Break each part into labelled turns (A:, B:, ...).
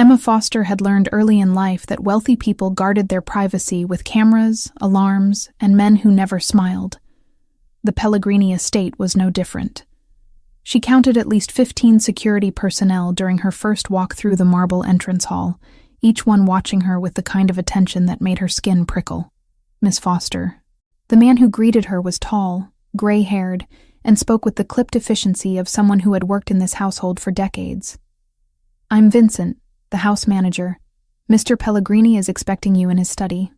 A: Emma Foster had learned early in life that wealthy people guarded their privacy with cameras, alarms, and men who never smiled. The Pellegrini estate was no different. She counted at least 15 security personnel during her first walk through the marble entrance hall, each one watching her with the kind of attention that made her skin prickle. Miss Foster. The man who greeted her was tall, gray-haired, and spoke with the clipped efficiency of someone who had worked in this household for decades. "I'm Vincent, the house manager. Mr. Pellegrini is expecting you in his study."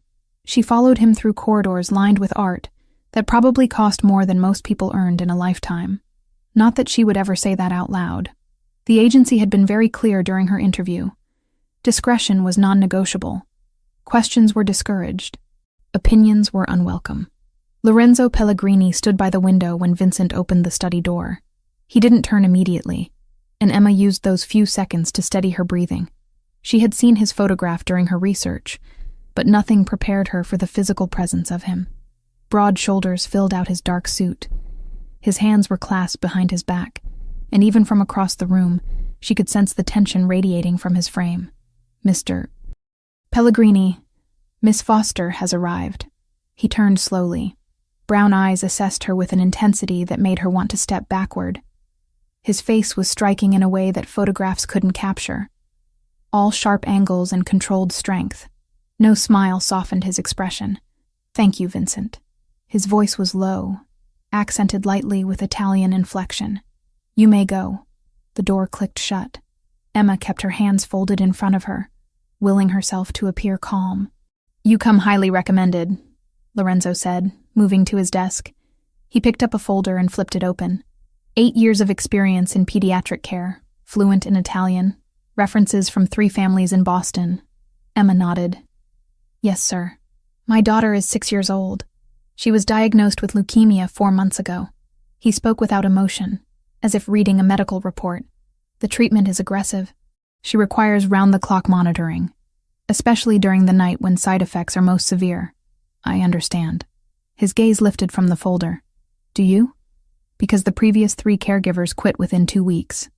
A: She followed him through corridors lined with art that probably cost more than most people earned in a lifetime. Not that she would ever say that out loud. The agency had been very clear during her interview. Discretion was non-negotiable. Questions were discouraged. Opinions were unwelcome. Lorenzo Pellegrini stood by the window when Vincent opened the study door. He didn't turn immediately, and Emma used those few seconds to steady her breathing. She had seen his photograph during her research, but nothing prepared her for the physical presence of him. Broad shoulders filled out his dark suit. His hands were clasped behind his back, and even from across the room, she could sense the tension radiating from his frame. "Mr. Pellegrini, Miss Foster has arrived." He turned slowly. Brown eyes assessed her with an intensity that made her want to step backward. His face was striking in a way that photographs couldn't capture. All sharp angles and controlled strength. No smile softened his expression. "Thank you, Vincent." His voice was low, accented lightly with Italian inflection. "You may go." The door clicked shut. Emma kept her hands folded in front of her, willing herself to appear calm. "You come highly recommended," Lorenzo said, moving to his desk. He picked up a folder and flipped it open. 8 years of experience in pediatric care, fluent in Italian, references from 3 families in Boston. Emma nodded. "Yes, sir. My daughter is 6 years old. She was diagnosed with leukemia 4 months ago." He spoke without emotion, as if reading a medical report. "The treatment is aggressive. She requires round-the-clock monitoring, especially during the night when side effects are most severe." "I understand." His gaze lifted from the folder. "Do you?" "Because the previous 3 caregivers quit within 2 weeks.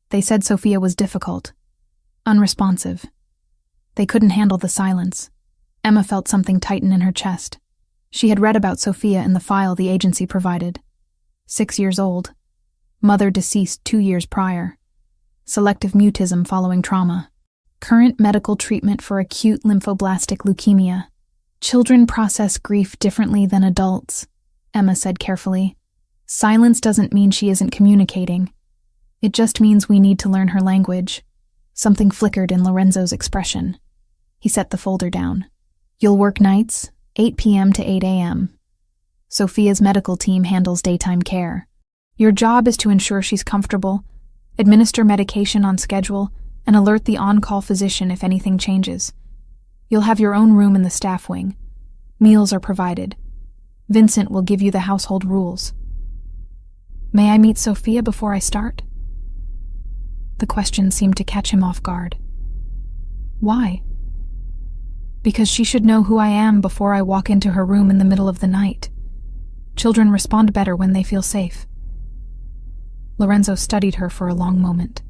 A: They said Sophia was difficult, unresponsive. They couldn't handle the silence." Emma felt something tighten in her chest. She had read about Sophia in the file the agency provided. 6 years old. Mother deceased 2 years prior. Selective mutism following trauma. Current medical treatment for acute lymphoblastic leukemia. "Children process grief differently than adults," Emma said carefully. "Silence doesn't mean she isn't communicating. It just means we need to learn her language." Something flickered in Lorenzo's expression. He set the folder down. "You'll work nights, 8 p.m. to 8 a.m. Sophia's medical team handles daytime care. Your job is to ensure she's comfortable, administer medication on schedule, and alert the on-call physician if anything changes. You'll have your own room in the staff wing. Meals are provided. Vincent will give you the household rules." "May I meet Sophia before I start?" The question seemed to catch him off guard. "Why?" "Because she should know who I am before I walk into her room in the middle of the night. Children respond better when they feel safe." Lorenzo studied her for a long moment.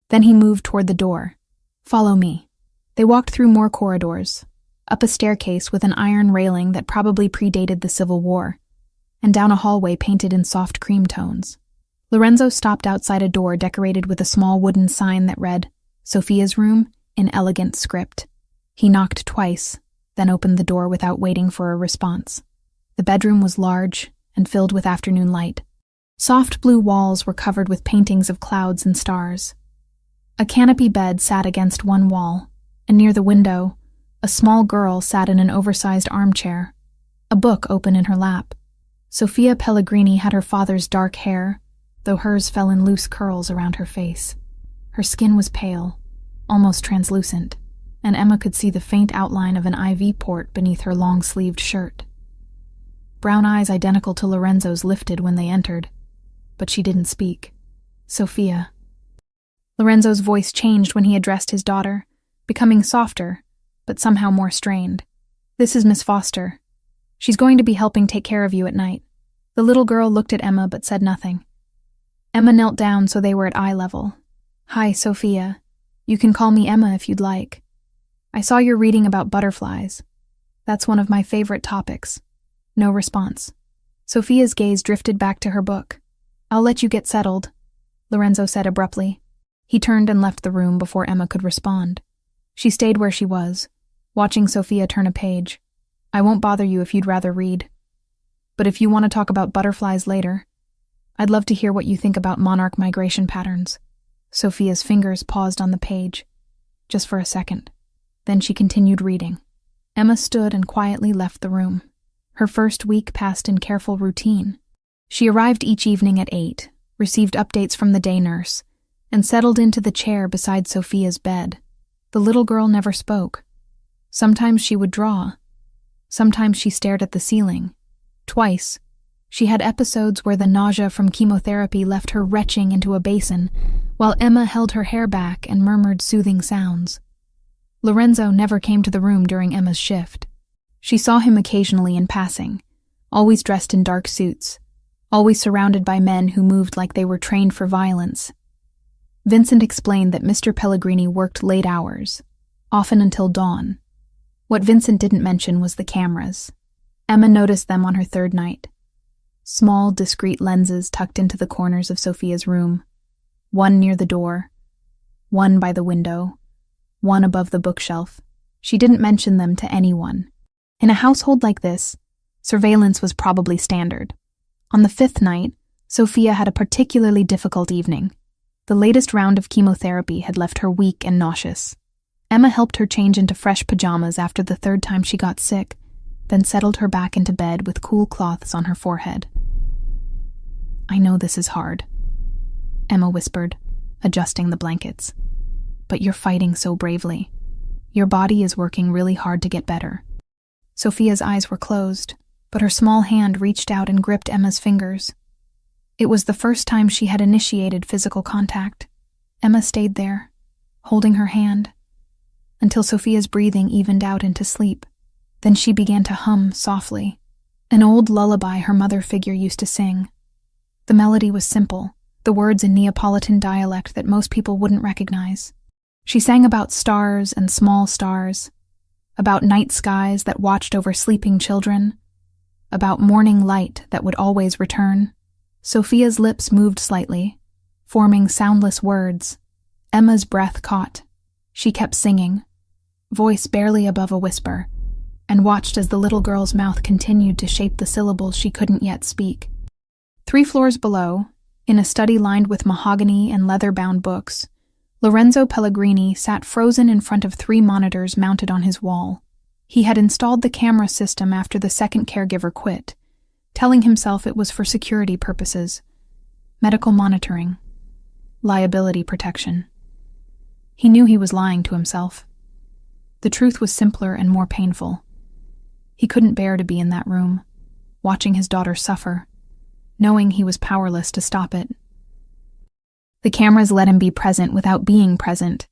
A: Then he moved toward the door. "Follow me." They walked through more corridors, up a staircase with an iron railing that probably predated the Civil War, and down a hallway painted in soft cream tones. Lorenzo stopped outside a door decorated with a small wooden sign that read, "Sophia's room," in elegant script. He knocked twice, then opened the door without waiting for a response. The bedroom was large and filled with afternoon light. Soft blue walls were covered with paintings of clouds and stars. A canopy bed sat against one wall, and near the window, a small girl sat in an oversized armchair, a book open in her lap. Sophia Pellegrini had her father's dark hair, though hers fell in loose curls around her face. Her skin was pale, almost translucent, and Emma could see the faint outline of an IV port beneath her long-sleeved shirt. Brown eyes identical to Lorenzo's lifted when they entered, but she didn't speak. "Sophia." Lorenzo's voice changed when he addressed his daughter, becoming softer, but somehow more strained. "This is Miss Foster. She's going to be helping take care of you at night." The little girl looked at Emma but said nothing. Emma knelt down so they were at eye level. "Hi, Sophia." You can call me Emma if you'd like. I saw you're reading about butterflies. That's one of my favorite topics. No response. Sophia's gaze drifted back to her book. I'll let you get settled, Lorenzo said abruptly. He turned and left the room before Emma could respond. She stayed where she was, watching Sophia turn a page. I won't bother you if you'd rather read. But if you want to talk about butterflies later, I'd love to hear what you think about monarch migration patterns. Sophia's fingers paused on the page, just for a second. Then she continued reading. Emma stood and quietly left the room. Her first week passed in careful routine. She arrived each evening at 8, received updates from the day nurse, and settled into the chair beside Sophia's bed. The little girl never spoke. Sometimes she would draw. Sometimes she stared at the ceiling. Twice, she had episodes where the nausea from chemotherapy left her retching into a basin, while Emma held her hair back and murmured soothing sounds. Lorenzo never came to the room during Emma's shift. She saw him occasionally in passing, always dressed in dark suits, always surrounded by men who moved like they were trained for violence. Vincent explained that Mr. Pellegrini worked late hours, often until dawn. What Vincent didn't mention was the cameras. Emma noticed them on her third night. Small, discreet lenses tucked into the corners of Sophia's room. One near the door, one by the window, one above the bookshelf. She didn't mention them to anyone. In a household like this, surveillance was probably standard. On the 5th night, Sophia had a particularly difficult evening. The latest round of chemotherapy had left her weak and nauseous. Emma helped her change into fresh pajamas after the 3rd time she got sick, then settled her back into bed with cool cloths on her forehead. I know this is hard, Emma whispered, adjusting the blankets. But you're fighting so bravely. Your body is working really hard to get better. Sophia's eyes were closed, but her small hand reached out and gripped Emma's fingers. It was the first time she had initiated physical contact. Emma stayed there, holding her hand, until Sophia's breathing evened out into sleep. Then she began to hum softly, an old lullaby her mother figure used to sing. The melody was simple, the words in Neapolitan dialect that most people wouldn't recognize. She sang about stars and small stars, about night skies that watched over sleeping children, about morning light that would always return. Sophia's lips moved slightly, forming soundless words. Emma's breath caught. She kept singing, voice barely above a whisper, and watched as the little girl's mouth continued to shape the syllables she couldn't yet speak. 3 floors below, in a study lined with mahogany and leather-bound books, Lorenzo Pellegrini sat frozen in front of 3 monitors mounted on his wall. He had installed the camera system after the second caregiver quit, telling himself it was for security purposes, medical monitoring, liability protection. He knew he was lying to himself. The truth was simpler and more painful. He couldn't bear to be in that room, watching his daughter suffer, knowing he was powerless to stop it. The cameras let him be present without being present,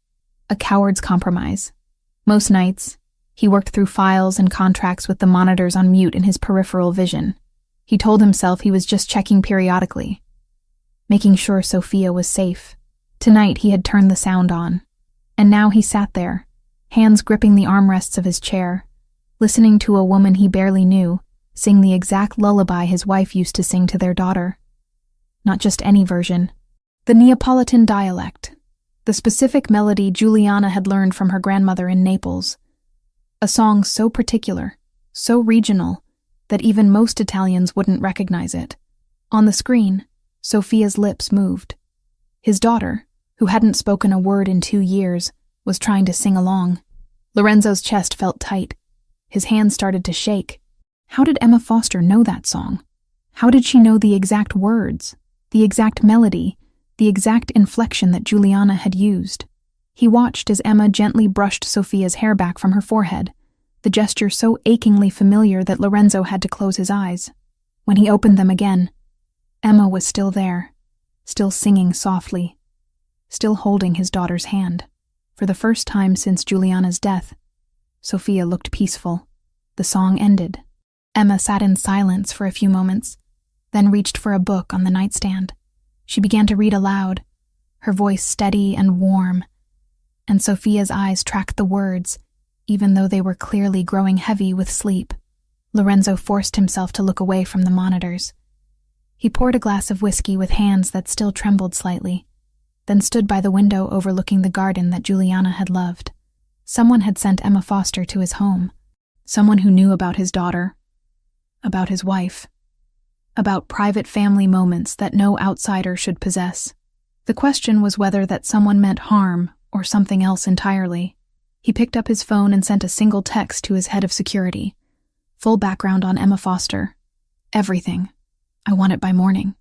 A: a coward's compromise. Most nights, he worked through files and contracts with the monitors on mute in his peripheral vision. He told himself he was just checking periodically, making sure Sophia was safe. Tonight he had turned the sound on, and now he sat there, hands gripping the armrests of his chair, listening to a woman he barely knew sing the exact lullaby his wife used to sing to their daughter. Not just any version. The Neapolitan dialect, the specific melody Juliana had learned from her grandmother in Naples. A song so particular, so regional, that even most Italians wouldn't recognize it. On the screen, Sophia's lips moved. His daughter, who hadn't spoken a word in 2 years, was trying to sing along. Lorenzo's chest felt tight. His hands started to shake. How did Emma Foster know that song? How did she know the exact words, the exact melody, the exact inflection that Juliana had used? He watched as Emma gently brushed Sophia's hair back from her forehead, the gesture so achingly familiar that Lorenzo had to close his eyes. When he opened them again, Emma was still there, still singing softly, still holding his daughter's hand. For the first time since Juliana's death, Sophia looked peaceful. The song ended. Emma sat in silence for a few moments, then reached for a book on the nightstand. She began to read aloud, her voice steady and warm, and Sophia's eyes tracked the words, even though they were clearly growing heavy with sleep. Lorenzo forced himself to look away from the monitors. He poured a glass of whiskey with hands that still trembled slightly, then stood by the window overlooking the garden that Juliana had loved. Someone had sent Emma Foster to his home. Someone who knew about his daughter, about his wife, about private family moments that no outsider should possess. The question was whether that someone meant harm or something else entirely. He picked up his phone and sent a single text to his head of security. Full background on Emma Foster. Everything. I want it by morning.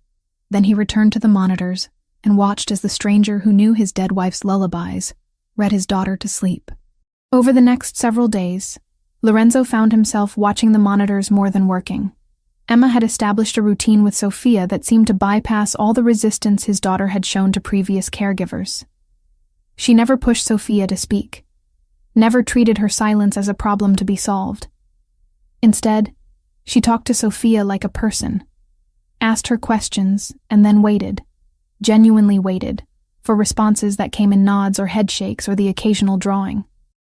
A: Then he returned to the monitors and watched as the stranger who knew his dead wife's lullabies read his daughter to sleep. Over the next several days, Lorenzo found himself watching the monitors more than working. Emma had established a routine with Sophia that seemed to bypass all the resistance his daughter had shown to previous caregivers. She never pushed Sophia to speak, never treated her silence as a problem to be solved. Instead, she talked to Sophia like a person, asked her questions, and then waited, genuinely waited, for responses that came in nods or head shakes or the occasional drawing.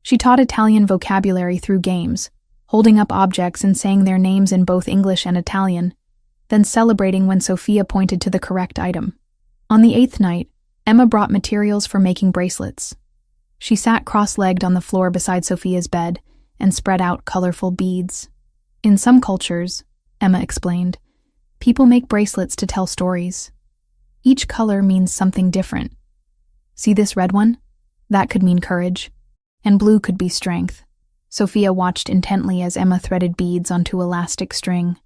A: She taught Italian vocabulary through games, holding up objects and saying their names in both English and Italian, then celebrating when Sophia pointed to the correct item. On the 8th night, Emma brought materials for making bracelets. She sat cross-legged on the floor beside Sophia's bed and spread out colorful beads. In some cultures, Emma explained, people make bracelets to tell stories. Each color means something different. See this red one? That could mean courage. And blue could be strength. Sophia watched intently as Emma threaded beads onto elastic string.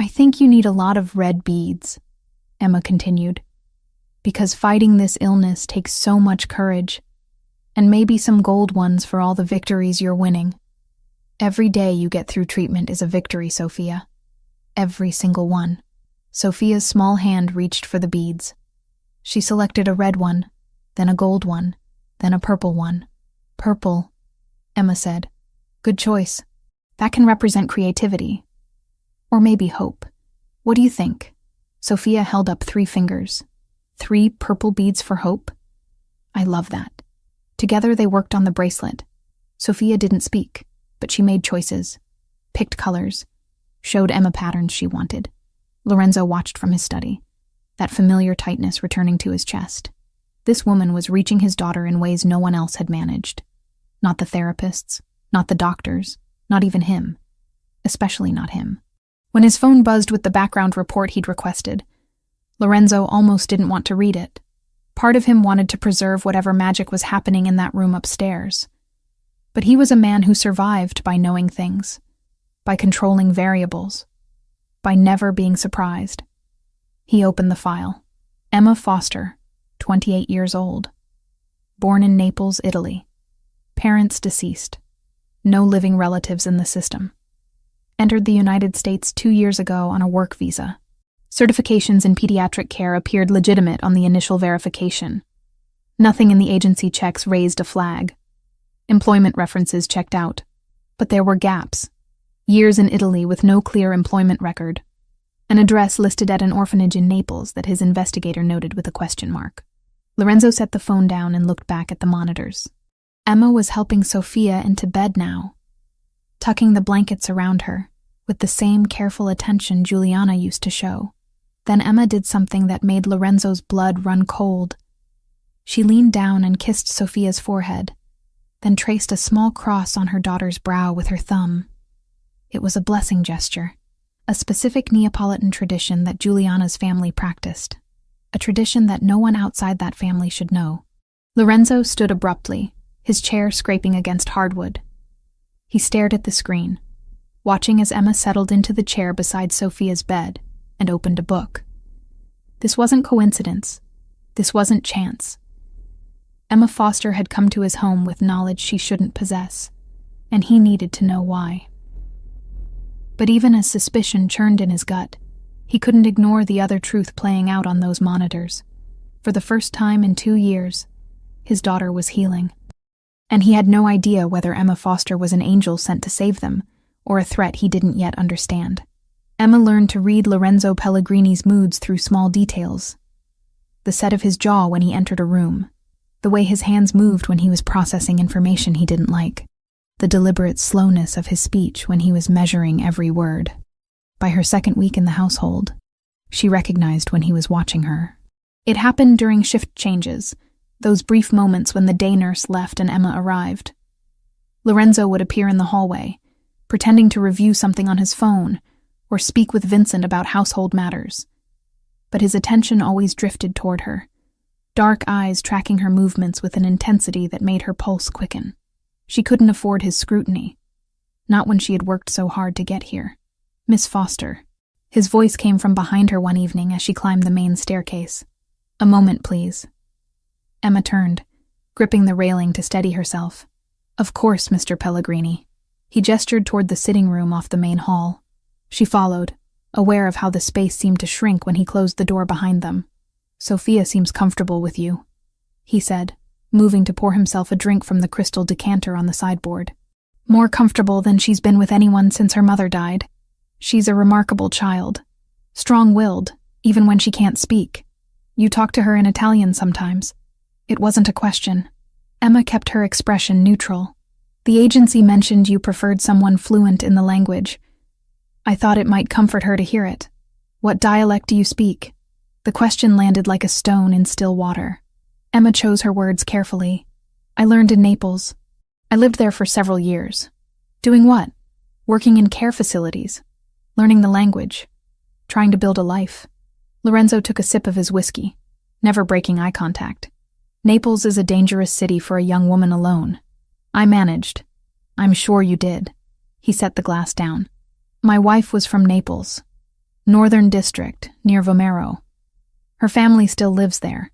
A: I think you need a lot of red beads, Emma continued, because fighting this illness takes so much courage, and maybe some gold ones for all the victories you're winning. Every day you get through treatment is a victory, Sophia. Every single one. Sophia's small hand reached for the beads. She selected a red one, then a gold one, then a purple one. Purple, Emma said. Good choice. That can represent creativity. Or maybe hope. What do you think? Sophia held up 3 fingers. 3 purple beads for hope? I love that. Together they worked on the bracelet. Sophia didn't speak, but she made choices, picked colors, showed Emma patterns she wanted. Lorenzo watched from his study, that familiar tightness returning to his chest. This woman was reaching his daughter in ways no one else had managed. Not the therapists, not the doctors, not even him. Especially not him. When his phone buzzed with the background report he'd requested, Lorenzo almost didn't want to read it. Part of him wanted to preserve whatever magic was happening in that room upstairs. But he was a man who survived by knowing things, by controlling variables, by never being surprised. He opened the file. Emma Foster, 28 years old. Born in Naples, Italy. Parents deceased. No living relatives in the system. Entered the United States 2 years ago on a work visa. Certifications in pediatric care appeared legitimate on the initial verification. Nothing in the agency checks raised a flag. Employment references checked out. But there were gaps. Years in Italy with no clear employment record. An address listed at an orphanage in Naples that his investigator noted with a question mark. Lorenzo set the phone down and looked back at the monitors. Emma was helping Sophia into bed now, tucking the blankets around her, with the same careful attention Juliana used to show. Then Emma did something that made Lorenzo's blood run cold. She leaned down and kissed Sophia's forehead, then traced a small cross on her daughter's brow with her thumb. It was a blessing gesture, a specific Neapolitan tradition that Juliana's family practiced, a tradition that no one outside that family should know. Lorenzo stood abruptly, his chair scraping against hardwood. He stared at the screen, watching as Emma settled into the chair beside Sophia's bed and opened a book. This wasn't coincidence. This wasn't chance. Emma Foster had come to his home with knowledge she shouldn't possess, and he needed to know why. But even as suspicion churned in his gut, he couldn't ignore the other truth playing out on those monitors. For the first time in 2 years, his daughter was healing. And he had no idea whether Emma Foster was an angel sent to save them, or a threat he didn't yet understand. Emma learned to read Lorenzo Pellegrini's moods through small details. The set of his jaw when he entered a room, The way his hands moved when he was processing information he didn't like. The deliberate slowness of his speech when he was measuring every word. By her second week in the household, she recognized when he was watching her. It happened during shift changes, those brief moments when the day nurse left and Emma arrived. Lorenzo would appear in the hallway, pretending to review something on his phone or speak with Vincent about household matters. But his attention always drifted toward her, dark eyes tracking her movements with an intensity that made her pulse quicken. She couldn't afford his scrutiny, not when she had worked so hard to get here. "Miss Foster." His voice came from behind her one evening as she climbed the main staircase. "A moment, please." Emma turned, gripping the railing to steady herself. "Of course, Mr. Pellegrini." He gestured toward the sitting room off the main hall. She followed, aware of how the space seemed to shrink when he closed the door behind them. "Sophia seems comfortable with you," he said, moving to pour himself a drink from the crystal decanter on the sideboard. "More comfortable than she's been with anyone since her mother died. She's a remarkable child, strong-willed, even when she can't speak. You talk to her in Italian sometimes." It wasn't a question. Emma kept her expression neutral. "The agency mentioned you preferred someone fluent in the language. I thought it might comfort her to hear it. What dialect do you speak?" The question landed like a stone in still water. Emma chose her words carefully. "I learned in Naples. I lived there for several years." "Doing what?" "Working in care facilities. Learning the language. Trying to build a life." Lorenzo took a sip of his whiskey, never breaking eye contact. "Naples is a dangerous city for a young woman alone. I managed." "I'm sure you did." He set the glass down. "My wife was from Naples, Northern District, near Vomero. Her family still lives there."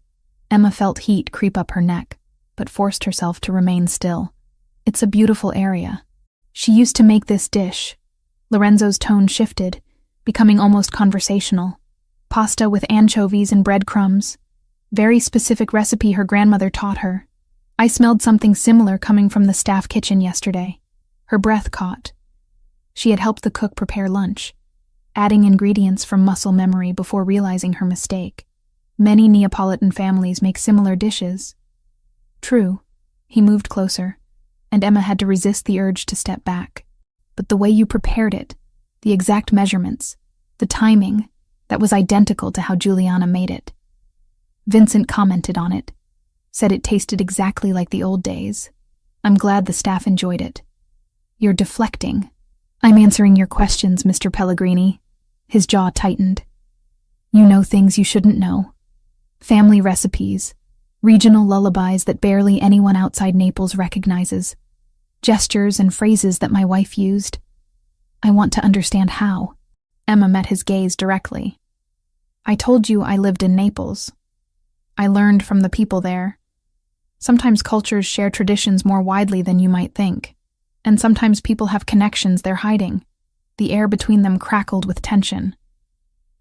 A: Emma felt heat creep up her neck, but forced herself to remain still. "It's a beautiful area. She used to make this dish." Lorenzo's tone shifted, becoming almost conversational. "Pasta with anchovies and breadcrumbs. Very specific recipe her grandmother taught her. I smelled something similar coming from the staff kitchen yesterday." Her breath caught. She had helped the cook prepare lunch, adding ingredients from muscle memory before realizing her mistake. Many Neapolitan families make similar dishes. "True." He moved closer, and Emma had to resist the urge to step back. "But the way you prepared it, the exact measurements, the timing, that was identical to how Juliana made it. Vincent commented on it, said it tasted exactly like the old days. I'm glad the staff enjoyed it." "You're deflecting." "I'm answering your questions, Mr. Pellegrini." His jaw tightened. "You know things you shouldn't know. Family recipes, regional lullabies that barely anyone outside Naples recognizes, gestures and phrases that my wife used. I want to understand how." Emma met his gaze directly. "I told you I lived in Naples. I learned from the people there. Sometimes cultures share traditions more widely than you might think, and sometimes people have connections they're hiding." The air between them crackled with tension.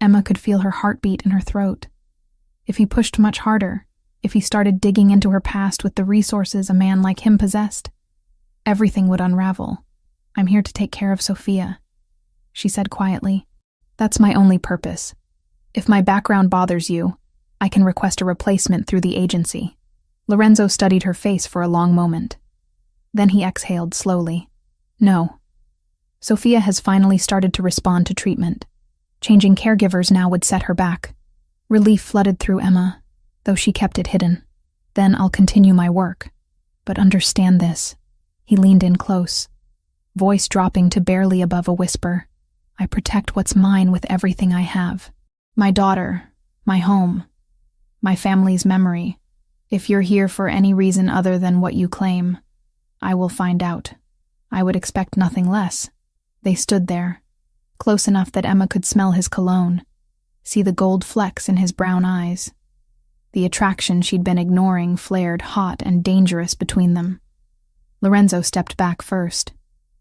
A: Emma could feel her heartbeat in her throat. If he pushed much harder, if he started digging into her past with the resources a man like him possessed, everything would unravel. "I'm here to take care of Sophia," she said quietly. "That's my only purpose. If my background bothers you, I can request a replacement through the agency." Lorenzo studied her face for a long moment. Then he exhaled slowly. "No. Sophia has finally started to respond to treatment. Changing caregivers now would set her back." Relief flooded through Emma, though she kept it hidden. "Then I'll continue my work. But understand this." He leaned in close, voice dropping to barely above a whisper. "I protect what's mine with everything I have. My daughter, my home, my family's memory. If you're here for any reason other than what you claim, I will find out. I would expect nothing less." They stood there, close enough that Emma could smell his cologne, see the gold flecks in his brown eyes. The attraction she'd been ignoring flared hot and dangerous between them. Lorenzo stepped back first.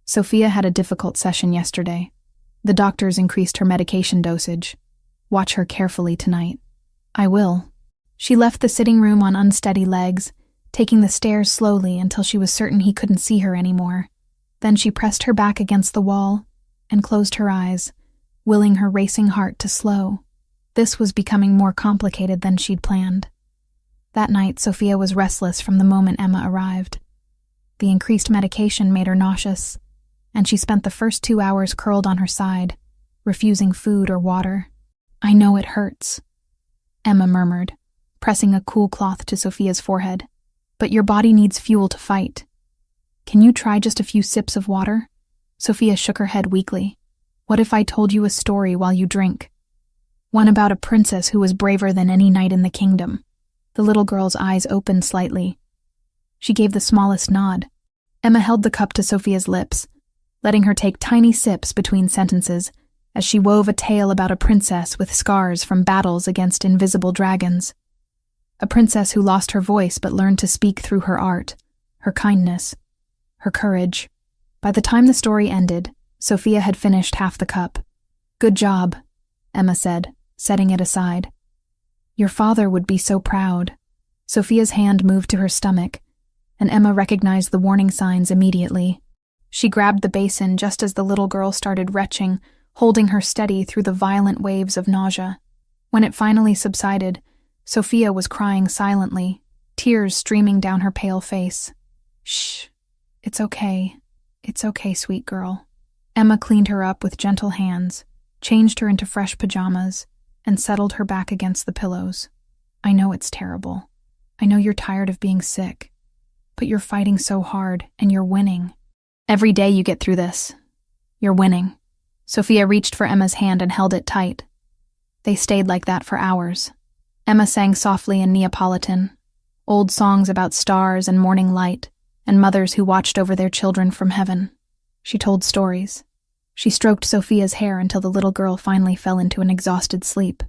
A: "Sophia had a difficult session yesterday. The doctors increased her medication dosage. Watch her carefully tonight." "I will." She left the sitting room on unsteady legs, taking the stairs slowly until she was certain he couldn't see her anymore. Then she pressed her back against the wall and closed her eyes, willing her racing heart to slow. This was becoming more complicated than she'd planned. That night, Sophia was restless from the moment Emma arrived. The increased medication made her nauseous, and she spent the first 2 hours curled on her side, refusing food or water. "I know it hurts," Emma murmured, pressing a cool cloth to Sophia's forehead. "But your body needs fuel to fight. Can you try just a few sips of water?" Sophia shook her head weakly. "What if I told you a story while you drink? One about a princess who was braver than any knight in the kingdom." The little girl's eyes opened slightly. She gave the smallest nod. Emma held the cup to Sophia's lips, letting her take tiny sips between sentences as she wove a tale about a princess with scars from battles against invisible dragons. A princess who lost her voice but learned to speak through her art, her kindness, her courage. By the time the story ended, Sophia had finished half the cup. "Good job," Emma said, setting it aside. "Your father would be so proud." Sophia's hand moved to her stomach, and Emma recognized the warning signs immediately. She grabbed the basin just as the little girl started retching, holding her steady through the violent waves of nausea. When it finally subsided, Sophia was crying silently, tears streaming down her pale face. "Shh, it's okay. It's okay, sweet girl." Emma cleaned her up with gentle hands, changed her into fresh pajamas, and settled her back against the pillows. "I know it's terrible. I know you're tired of being sick. But you're fighting so hard, and you're winning. Every day you get through this, you're winning." Sophia reached for Emma's hand and held it tight. They stayed like that for hours. Emma sang softly in Neapolitan, old songs about stars and morning light, and mothers who watched over their children from heaven. She told stories. She stroked Sophia's hair until the little girl finally fell into an exhausted sleep.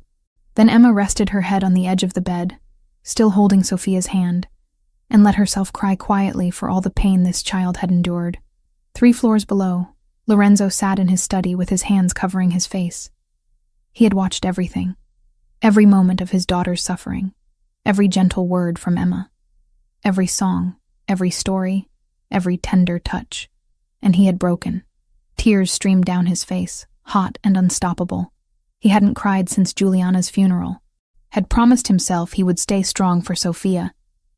A: Then Emma rested her head on the edge of the bed, still holding Sophia's hand, and let herself cry quietly for all the pain this child had endured. 3 floors below, Lorenzo sat in his study with his hands covering his face. He had watched everything, every moment of his daughter's suffering, every gentle word from Emma, every song, every story, every tender touch. And he had broken. Tears streamed down his face, hot and unstoppable. He hadn't cried since Juliana's funeral, had promised himself he would stay strong for Sophia.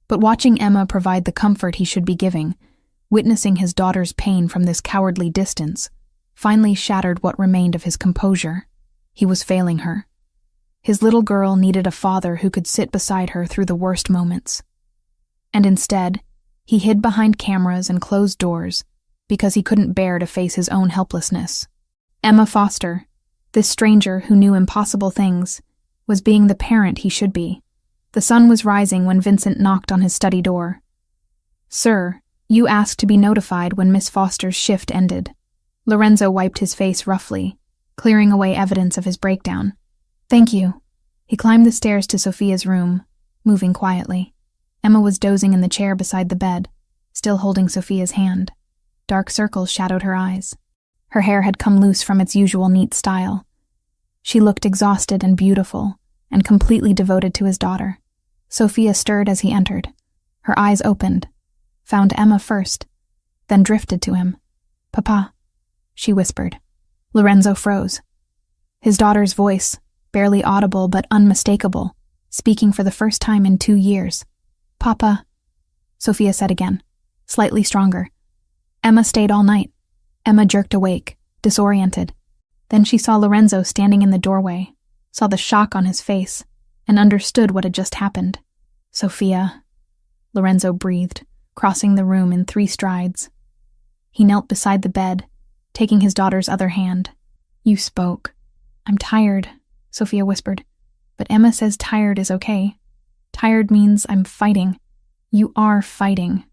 A: But watching Emma provide the comfort he should be giving, witnessing his daughter's pain from this cowardly distance, finally shattered what remained of his composure. He was failing her. His little girl needed a father who could sit beside her through the worst moments. And instead, he hid behind cameras and closed doors because he couldn't bear to face his own helplessness. Emma Foster, this stranger who knew impossible things, was being the parent he should be. The sun was rising when Vincent knocked on his study door. "Sir, you asked to be notified when Miss Foster's shift ended." Lorenzo wiped his face roughly, clearing away evidence of his breakdown. "Thank you." He climbed the stairs to Sophia's room, moving quietly. Emma was dozing in the chair beside the bed, still holding Sophia's hand. Dark circles shadowed her eyes. Her hair had come loose from its usual neat style. She looked exhausted and beautiful, and completely devoted to his daughter. Sophia stirred as he entered. Her eyes opened, found Emma first, then drifted to him. "Papa," she whispered. Lorenzo froze. His daughter's voice, barely audible but unmistakable, speaking for the first time in 2 years. "Papa," Sophia said again, slightly stronger. Emma stayed all night. Emma jerked awake, disoriented. Then she saw Lorenzo standing in the doorway, saw the shock on his face, and understood what had just happened. "Sophia," Lorenzo breathed, crossing the room in 3 strides. He knelt beside the bed, taking his daughter's other hand. "You spoke." "I'm tired," Sophia whispered. "But Emma says tired is okay. Tired means I'm fighting." "You are fighting.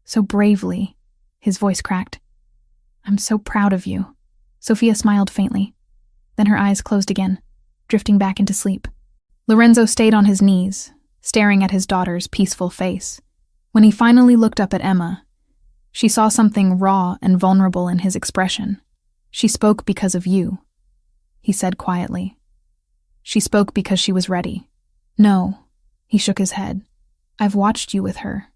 A: So bravely," his voice cracked. "I'm so proud of you." Sophia smiled faintly. Then her eyes closed again, drifting back into sleep. Lorenzo stayed on his knees, staring at his daughter's peaceful face. When he finally looked up at Emma, she saw something raw and vulnerable in his expression. "She spoke because of you," he said quietly. "She spoke because she was ready." "No," he shook his head. "I've watched you with her.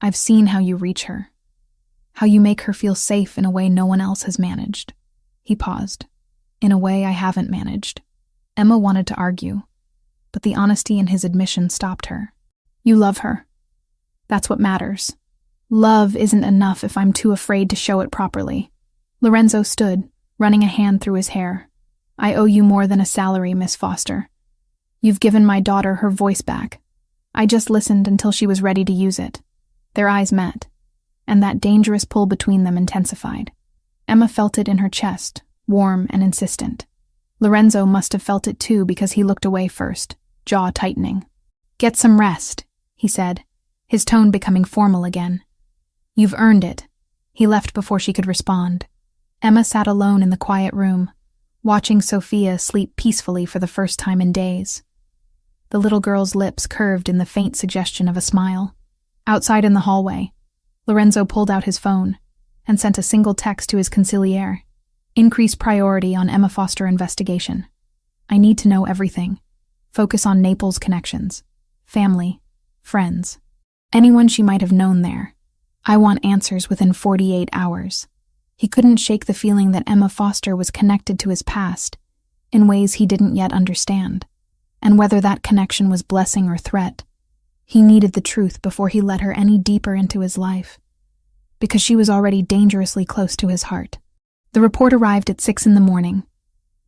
A: I've seen how you reach her, how you make her feel safe in a way no one else has managed." He paused. "In a way I haven't managed." Emma wanted to argue, but the honesty in his admission stopped her. You love her. That's what matters. Love isn't enough if I'm too afraid to show it properly. Lorenzo stood, running a hand through his hair. I owe you more than a salary, Miss Foster. You've given my daughter her voice back. I just listened until she was ready to use it. Their eyes met, and that dangerous pull between them intensified. Emma felt it in her chest, warm and insistent. Lorenzo must have felt it too because he looked away first, jaw tightening. Get some rest, he said, his tone becoming formal again. You've earned it. He left before she could respond. Emma sat alone in the quiet room, watching Sophia sleep peacefully for the first time in days. The little girl's lips curved in the faint suggestion of a smile. Outside in the hallway, Lorenzo pulled out his phone and sent a single text to his consigliere. Increase priority on Emma Foster investigation. I need to know everything. Focus on Naples connections. Family. Friends. Anyone she might have known there. I want answers within 48 hours. He couldn't shake the feeling that Emma Foster was connected to his past in ways he didn't yet understand, and whether that connection was blessing or threat. He needed the truth before he let her any deeper into his life, because she was already dangerously close to his heart. The report arrived at 6 a.m,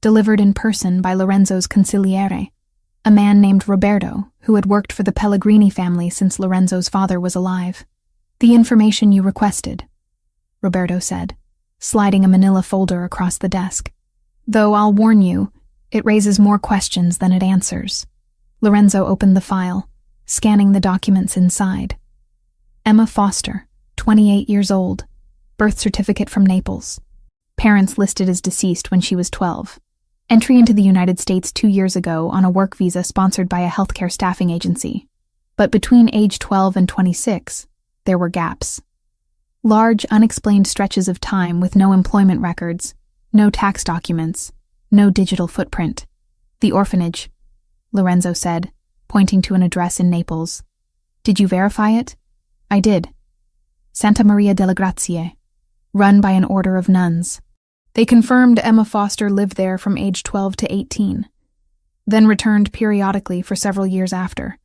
A: delivered in person by Lorenzo's consigliere, a man named Roberto, who had worked for the Pellegrini family since Lorenzo's father was alive. The information you requested, Roberto said, sliding a manila folder across the desk. Though I'll warn you, it raises more questions than it answers. Lorenzo opened the file, scanning the documents inside. Emma Foster, 28 years old, birth certificate from Naples. Parents listed as deceased when she was 12. Entry into the United States 2 years ago on a work visa sponsored by a healthcare staffing agency. But between age 12 and 26, there were gaps. Large, unexplained stretches of time with no employment records, no tax documents, no digital footprint. The orphanage, Lorenzo said, pointing to an address in Naples. Did you verify it? I did. Santa Maria delle Grazie, run by an order of nuns. They confirmed Emma Foster lived there from age 12 to 18, then returned periodically for several years after.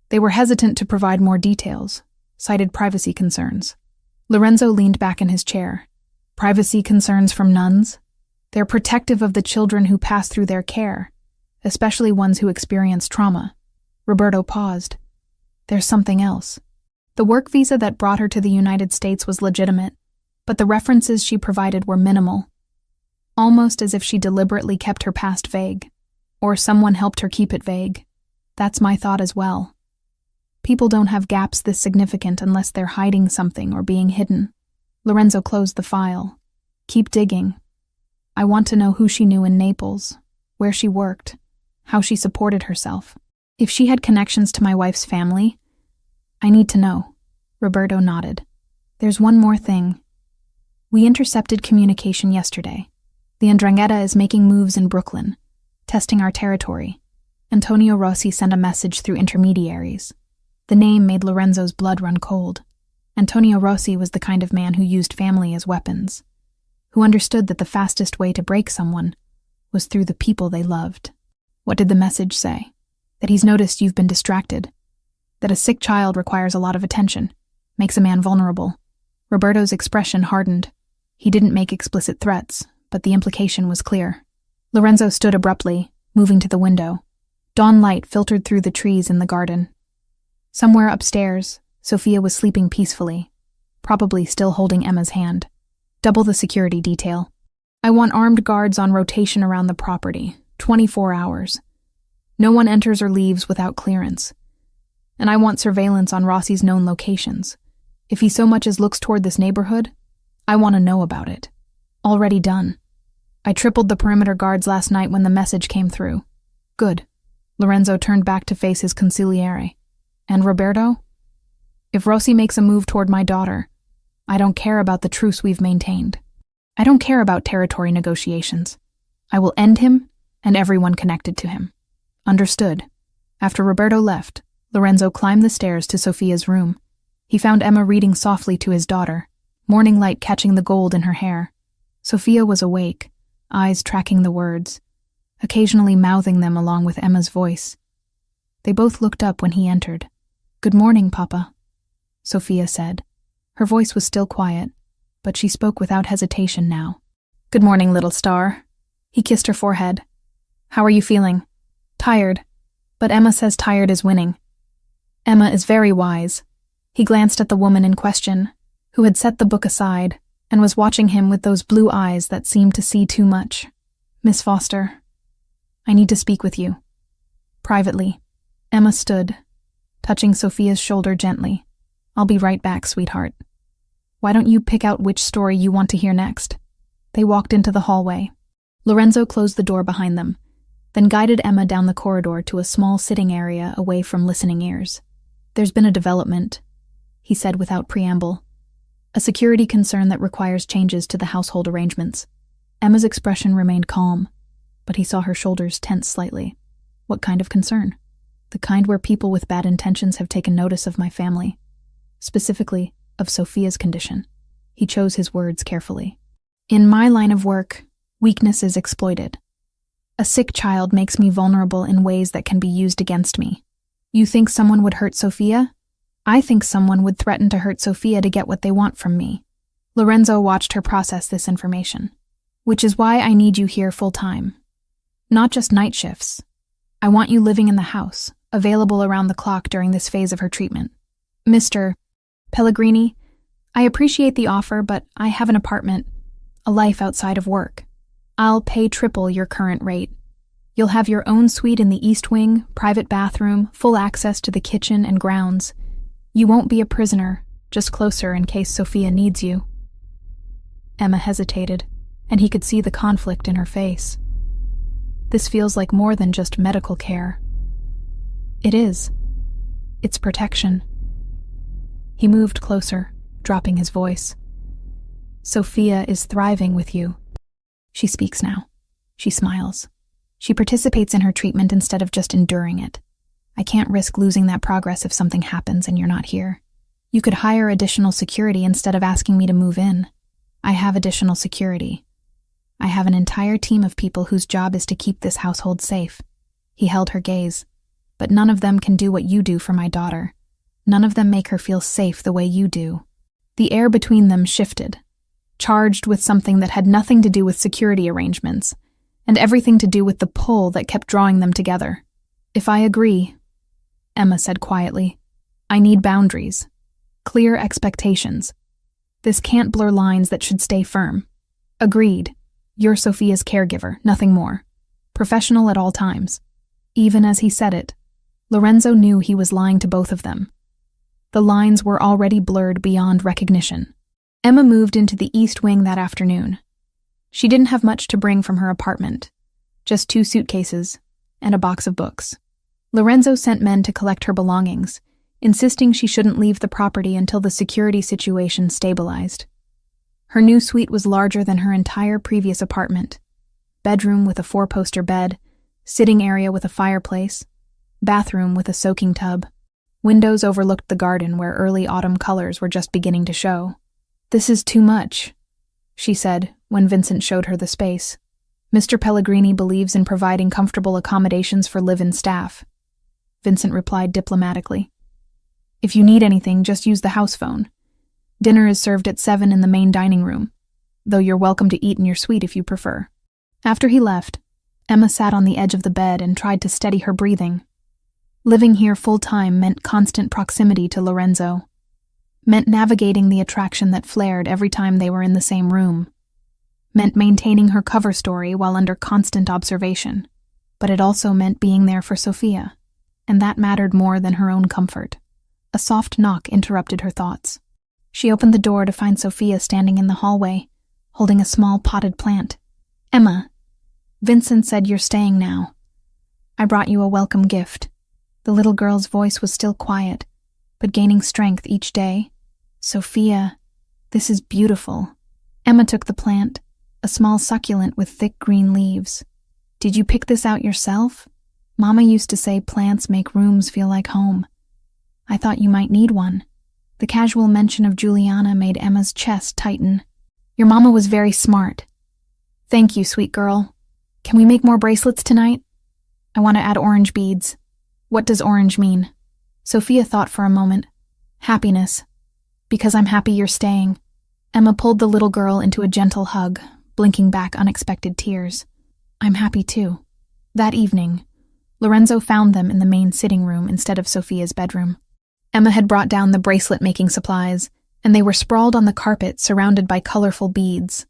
A: They were hesitant to provide more details, cited privacy concerns. Lorenzo leaned back in his chair. Privacy concerns from nuns? They're protective of the children who pass through their care, especially ones who experience trauma. Roberto paused. There's something else. The work visa that brought her to the United States was legitimate, but the references she provided were minimal. Almost as if she deliberately kept her past vague, or someone helped her keep it vague. That's my thought as well. People don't have gaps this significant unless they're hiding something or being hidden. Lorenzo closed the file. Keep digging. I want to know who she knew in Naples, where she worked, how she supported herself. If she had connections to my wife's family, I need to know. Roberto nodded. There's one more thing. We intercepted communication yesterday. The 'Ndrangheta is making moves in Brooklyn, testing our territory. Antonio Rossi sent a message through intermediaries. The name made Lorenzo's blood run cold. Antonio Rossi was the kind of man who used family as weapons, who understood that the fastest way to break someone was through the people they loved. What did the message say? That he's noticed you've been distracted. That a sick child requires a lot of attention, makes a man vulnerable. Roberto's expression hardened. He didn't make explicit threats, but the implication was clear. Lorenzo stood abruptly, moving to the window. Dawn light filtered through the trees in the garden. Somewhere upstairs, Sophia was sleeping peacefully, probably still holding Emma's hand. Double the security detail. I want armed guards on rotation around the property, 24 hours. No one enters or leaves without clearance. And I want surveillance on Rossi's known locations. If he so much as looks toward this neighborhood, I want to know about it. Already done. I tripled the perimeter guards last night when the message came through. Good. Lorenzo turned back to face his consigliere. And Roberto? If Rossi makes a move toward my daughter, I don't care about the truce we've maintained. I don't care about territory negotiations. I will end him and everyone connected to him. Understood. After Roberto left, Lorenzo climbed the stairs to Sophia's room. He found Emma reading softly to his daughter, morning light catching the gold in her hair. Sophia was awake, eyes tracking the words, occasionally mouthing them along with Emma's voice. They both looked up when he entered. "Good morning, Papa," Sophia said. Her voice was still quiet, but she spoke without hesitation now. "Good morning, little star." He kissed her forehead. "How are you feeling?" "Tired, but Emma says tired is winning." "Emma is very wise." He glanced at the woman in question, who had set the book aside and was watching him with those blue eyes that seemed to see too much. "Miss Foster, I need to speak with you." Privately. Emma stood, touching Sophia's shoulder gently. "I'll be right back, sweetheart. Why don't you pick out which story you want to hear next?" They walked into the hallway. Lorenzo closed the door behind them, then guided Emma down the corridor to a small sitting area away from listening ears. "There's been a development," he said without preamble. "A security concern that requires changes to the household arrangements." Emma's expression remained calm, but he saw her shoulders tense slightly. "What kind of concern?" "The kind where people with bad intentions have taken notice of my family. Specifically, of Sophia's condition." He chose his words carefully. "In my line of work, weakness is exploited. A sick child makes me vulnerable in ways that can be used against me. You think someone would hurt Sophia? I think someone would threaten to hurt Sophia to get what they want from me." Lorenzo watched her process this information. "Which is why I need you here full-time. Not just night shifts. I want you living in the house, available around the clock during this phase of her treatment. Mr. Pellegrini, I appreciate the offer, but I have an apartment, a life outside of work. I'll pay triple your current rate. You'll have your own suite in the East Wing, private bathroom, full access to the kitchen and grounds. You won't be a prisoner, just closer in case Sophia needs you." Emma hesitated, and he could see the conflict in her face. "This feels like more than just medical care." "It is. It's protection." He moved closer, dropping his voice. "Sophia is thriving with you. She speaks now. She smiles. She participates in her treatment instead of just enduring it. I can't risk losing that progress if something happens and you're not here. You could hire additional security instead of asking me to move in. I have additional security. I have an entire team of people whose job is to keep this household safe." He held her gaze. "But none of them can do what you do for my daughter. None of them make her feel safe the way you do." The air between them shifted, charged with something that had nothing to do with security arrangements, and everything to do with the pull that kept drawing them together. "If I agree," Emma said quietly, "I need boundaries. Clear expectations. This can't blur lines that should stay firm. Agreed. You're Sophia's caregiver, nothing more. Professional at all times." Even as he said it, Lorenzo knew he was lying to both of them. The lines were already blurred beyond recognition. Emma moved into the East Wing that afternoon. She didn't have much to bring from her apartment, just 2 suitcases and a box of books. Lorenzo sent men to collect her belongings, insisting she shouldn't leave the property until the security situation stabilized. Her new suite was larger than her entire previous apartment. Bedroom with a 4-poster bed, sitting area with a fireplace, bathroom with a soaking tub. Windows overlooked the garden where early autumn colors were just beginning to show. "This is too much," she said when Vincent showed her the space. "Mr. Pellegrini believes in providing comfortable accommodations for live-in staff." Vincent replied diplomatically. "If you need anything, just use the house phone. Dinner is served at 7 in the main dining room, though you're welcome to eat in your suite if you prefer." After he left, Emma sat on the edge of the bed and tried to steady her breathing. Living here full-time meant constant proximity to Lorenzo, meant navigating the attraction that flared every time they were in the same room, meant maintaining her cover story while under constant observation, but it also meant being there for Sophia, and that mattered more than her own comfort. A soft knock interrupted her thoughts. She opened the door to find Sophia standing in the hallway, holding a small potted plant. "Emma, Vincent said you're staying now. I brought you a welcome gift." The little girl's voice was still quiet, but gaining strength each day. "Sophia, this is beautiful." Emma took the plant, a small succulent with thick green leaves. "Did you pick this out yourself? Mama used to say plants make rooms feel like home. I thought you might need one." The casual mention of Juliana made Emma's chest tighten. "Your mama was very smart." "Thank you, sweet girl. Can we make more bracelets tonight? I want to add orange beads." "What does orange mean?" Sophia thought for a moment. Happiness. Because I'm happy you're staying. Emma pulled the little girl into a gentle hug, blinking back unexpected tears. I'm happy too. That evening, Lorenzo found them in the main sitting room instead of Sophia's bedroom. Emma had brought down the bracelet-making supplies, and they were sprawled on the carpet surrounded by colorful beads.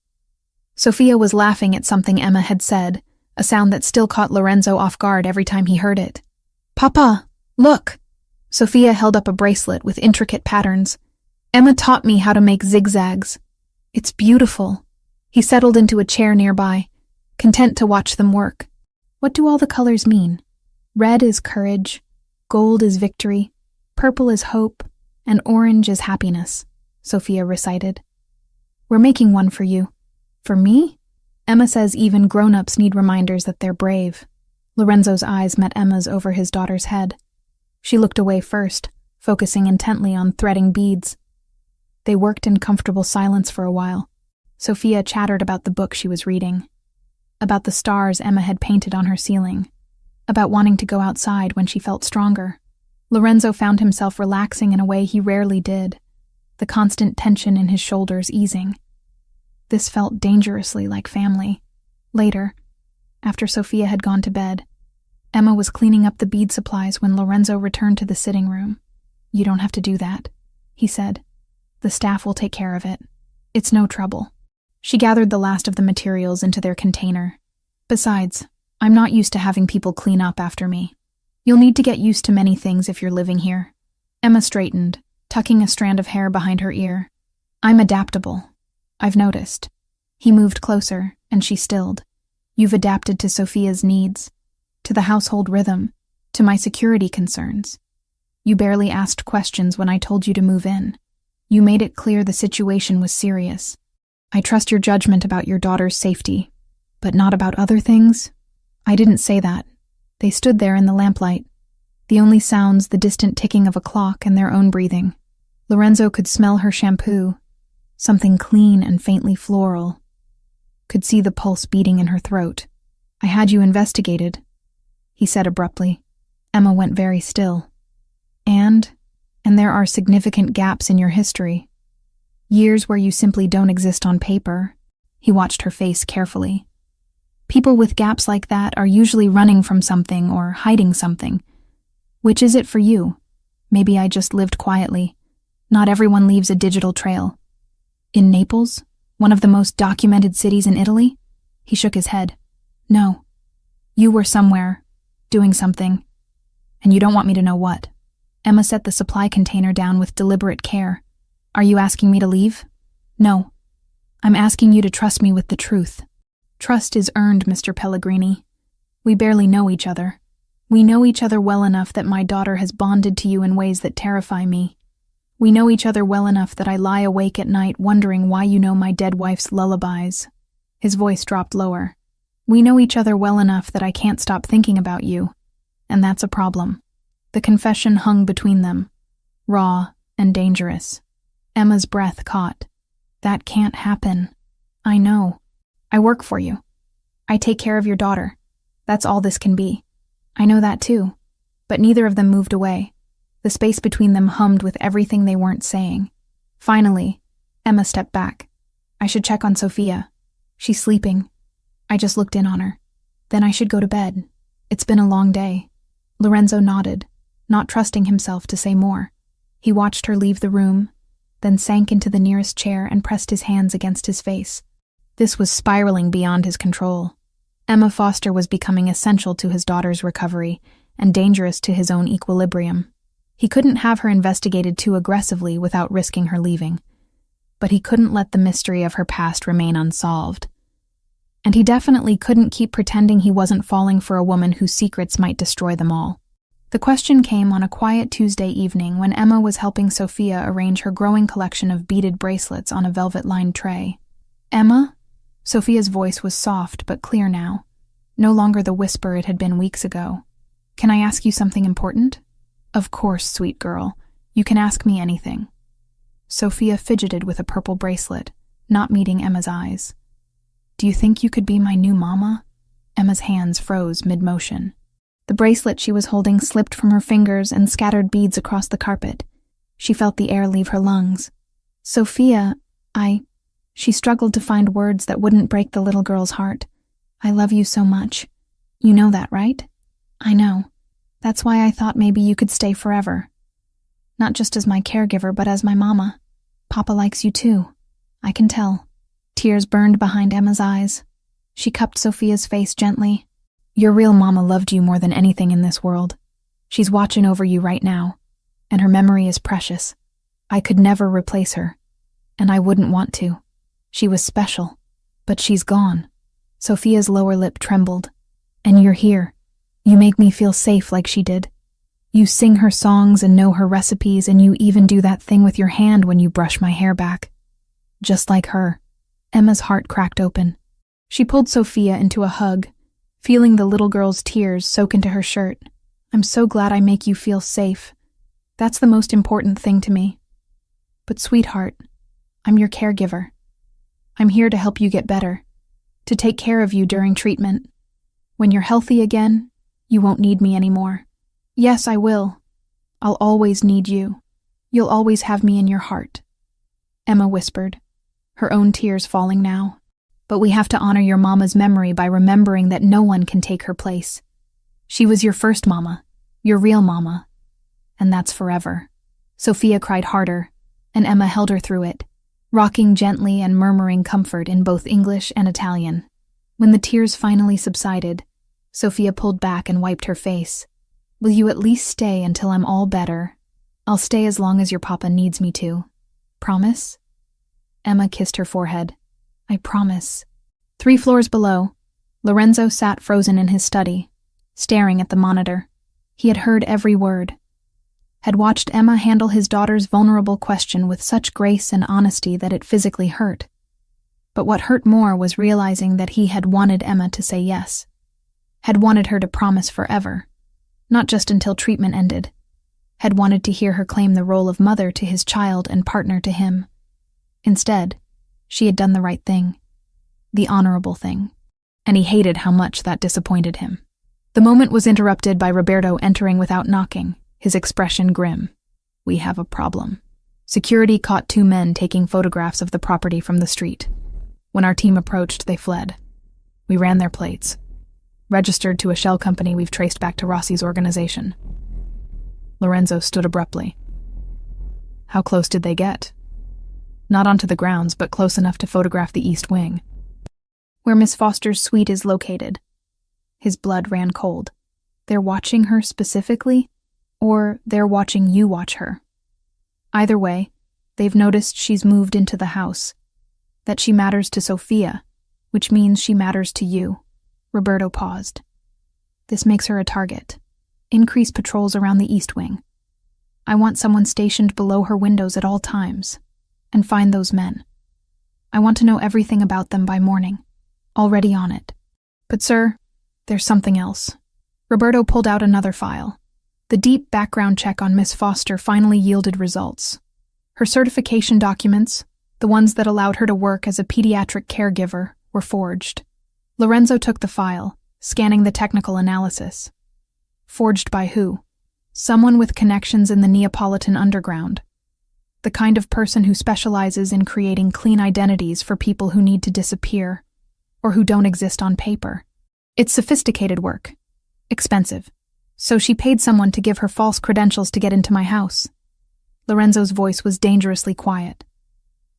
A: Sophia was laughing at something Emma had said, a sound that still caught Lorenzo off guard every time he heard it. Papa, look! Sophia held up a bracelet with intricate patterns. Emma taught me how to make zigzags. It's beautiful. He settled into a chair nearby, content to watch them work. What do all the colors mean? Red is courage, gold is victory, purple is hope, and orange is happiness, Sophia recited. We're making one for you. For me? Emma says even grown-ups need reminders that they're brave. Lorenzo's eyes met Emma's over his daughter's head. She looked away first, focusing intently on threading beads. They worked in comfortable silence for a while. Sophia chattered about the book she was reading, about the stars Emma had painted on her ceiling, about wanting to go outside when she felt stronger. Lorenzo found himself relaxing in a way he rarely did, the constant tension in his shoulders easing. This felt dangerously like family. Later, after Sophia had gone to bed, Emma was cleaning up the bead supplies when Lorenzo returned to the sitting room. You don't have to do that, he said. The staff will take care of it. It's no trouble. She gathered the last of the materials into their container. Besides, I'm not used to having people clean up after me. You'll need to get used to many things if you're living here. Emma straightened, tucking a strand of hair behind her ear. I'm adaptable. I've noticed. He moved closer, and she stilled. You've adapted to Sophia's needs, to the household rhythm, to my security concerns. You barely asked questions when I told you to move in. You made it clear the situation was serious. I trust your judgment about your daughter's safety, but not about other things? I didn't say that. They stood there in the lamplight. The only sounds the distant ticking of a clock and their own breathing. Lorenzo could smell her shampoo, something clean and faintly floral. Could see the pulse beating in her throat. I had you investigated, he said abruptly. Emma went very still. And there are significant gaps in your history. Years where you simply don't exist on paper. He watched her face carefully. People with gaps like that are usually running from something or hiding something. Which is it for you? Maybe I just lived quietly. Not everyone leaves a digital trail. In Naples, one of the most documented cities in Italy? He shook his head. No. You were somewhere, doing something. And you don't want me to know what. Emma set the supply container down with deliberate care. Are you asking me to leave? No. I'm asking you to trust me with the truth. Trust is earned, Mr. Pellegrini. We barely know each other. We know each other well enough that my daughter has bonded to you in ways that terrify me. We know each other well enough that I lie awake at night wondering why you know my dead wife's lullabies. His voice dropped lower. We know each other well enough that I can't stop thinking about you, and that's a problem. The confession hung between them, raw and dangerous. Emma's breath caught. That can't happen. I know. I work for you. I take care of your daughter. That's all this can be. I know that too. But neither of them moved away. The space between them hummed with everything they weren't saying. Finally, Emma stepped back. I should check on Sophia. She's sleeping. I just looked in on her. Then I should go to bed. It's been a long day. Lorenzo nodded, not trusting himself to say more. He watched her leave the room, then sank into the nearest chair and pressed his hands against his face. This was spiraling beyond his control. Emma Foster was becoming essential to his daughter's recovery and dangerous to his own equilibrium. He couldn't have her investigated too aggressively without risking her leaving, but he couldn't let the mystery of her past remain unsolved. And he definitely couldn't keep pretending he wasn't falling for a woman whose secrets might destroy them all. The question came on a quiet Tuesday evening when Emma was helping Sophia arrange her growing collection of beaded bracelets on a velvet-lined tray. Emma? Sophia's voice was soft but clear now, no longer the whisper it had been weeks ago. Can I ask you something important? Of course, sweet girl. You can ask me anything. Sophia fidgeted with a purple bracelet, not meeting Emma's eyes. Do you think you could be my new mama? Emma's hands froze mid-motion. The bracelet she was holding slipped from her fingers and scattered beads across the carpet. She felt the air leave her lungs. Sophia, She struggled to find words that wouldn't break the little girl's heart. I love you so much. You know that, right? I know. That's why I thought maybe you could stay forever. Not just as my caregiver, but as my mama. Papa likes you too. I can tell. Tears burned behind Emma's eyes. She cupped Sophia's face gently. Your real mama loved you more than anything in this world. She's watching over you right now, and her memory is precious. I could never replace her, and I wouldn't want to. She was special, but she's gone. Sophia's lower lip trembled. And you're here. You make me feel safe like she did. You sing her songs and know her recipes, and you even do that thing with your hand when you brush my hair back. Just like her. Emma's heart cracked open. She pulled Sophia into a hug, feeling the little girl's tears soak into her shirt. I'm so glad I make you feel safe. That's the most important thing to me. But sweetheart, I'm your caregiver. I'm here to help you get better, to take care of you during treatment. When you're healthy again, you won't need me anymore. Yes, I will. I'll always need you. You'll always have me in your heart. Emma whispered, her own tears falling now. But we have to honor your mama's memory by remembering that no one can take her place. She was your first mama, your real mama, and that's forever. Sophia cried harder, and Emma held her through it, rocking gently and murmuring comfort in both English and Italian. When the tears finally subsided, Sophia pulled back and wiped her face. Will you at least stay until I'm all better? I'll stay as long as your papa needs me to. Promise? Emma kissed her forehead. I promise. 3 floors below, Lorenzo sat frozen in his study, staring at the monitor. He had heard every word, had watched Emma handle his daughter's vulnerable question with such grace and honesty that it physically hurt. But what hurt more was realizing that he had wanted Emma to say yes, had wanted her to promise forever, not just until treatment ended, had wanted to hear her claim the role of mother to his child and partner to him. Instead, she had done the right thing, the honorable thing, and he hated how much that disappointed him. The moment was interrupted by Roberto entering without knocking, his expression grim. We have a problem. Security caught 2 men taking photographs of the property from the street. When our team approached, they fled. We ran their plates. Registered to a shell company we've traced back to Rossi's organization. Lorenzo stood abruptly. How close did they get? Not onto the grounds, but close enough to photograph the East Wing. Where Miss Foster's suite is located. His blood ran cold. They're watching her specifically, or they're watching you watch her. Either way, they've noticed she's moved into the house, that she matters to Sophia, which means she matters to you. Roberto paused. This makes her a target. Increase patrols around the East Wing. I want someone stationed below her windows at all times. And find those men. I want to know everything about them by morning. Already on it. But sir, there's something else. Roberto pulled out another file. The deep background check on Miss Foster finally yielded results. Her certification documents, the ones that allowed her to work as a pediatric caregiver, were forged. Lorenzo took the file, scanning the technical analysis. Forged by who? Someone with connections in the Neapolitan underground. The kind of person who specializes in creating clean identities for people who need to disappear, or who don't exist on paper. It's sophisticated work. Expensive. So she paid someone to give her false credentials to get into my house. Lorenzo's voice was dangerously quiet.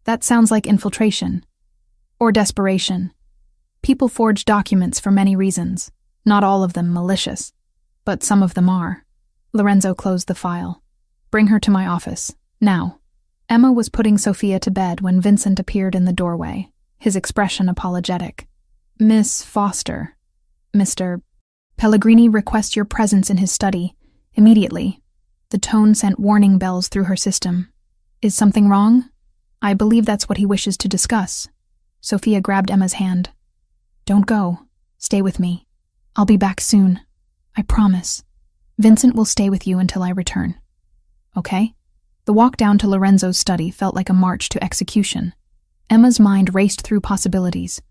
A: That sounds like infiltration. Or desperation. People forge documents for many reasons, not all of them malicious. But some of them are. Lorenzo closed the file. Bring her to my office, now. Emma was putting Sophia to bed when Vincent appeared in the doorway, his expression apologetic. Miss Foster, Mr. Pellegrini requests your presence in his study, immediately. The tone sent warning bells through her system. Is something wrong? I believe that's what he wishes to discuss. Sophia grabbed Emma's hand. Don't go. Stay with me. I'll be back soon. I promise. Vincent will stay with you until I return. Okay? The walk down to Lorenzo's study felt like a march to execution. Emma's mind raced through possibilities,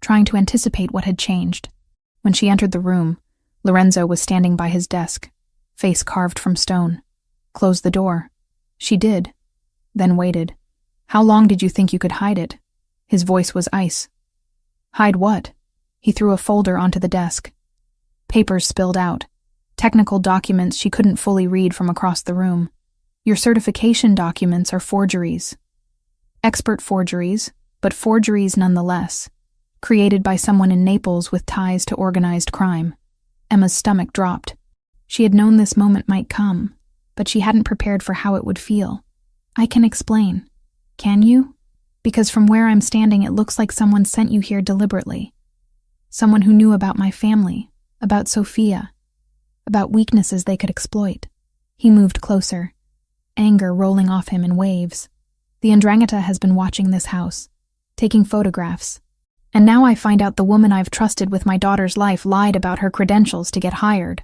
A: trying to anticipate what had changed. When she entered the room, Lorenzo was standing by his desk, face carved from stone. Close the door. She did, then waited. How long did you think you could hide it? His voice was ice. Hide what? He threw a folder onto the desk. Papers spilled out. Technical documents she couldn't fully read from across the room. Your certification documents are forgeries. Expert forgeries, but forgeries nonetheless. Created by someone in Naples with ties to organized crime. Emma's stomach dropped. She had known this moment might come, but she hadn't prepared for how it would feel. I can explain. Can you? Because from where I'm standing, it looks like someone sent you here deliberately. Someone who knew about my family, about Sophia, about weaknesses they could exploit. He moved closer, anger rolling off him in waves. The Ndrangheta has been watching this house, taking photographs. And now I find out the woman I've trusted with my daughter's life lied about her credentials to get hired.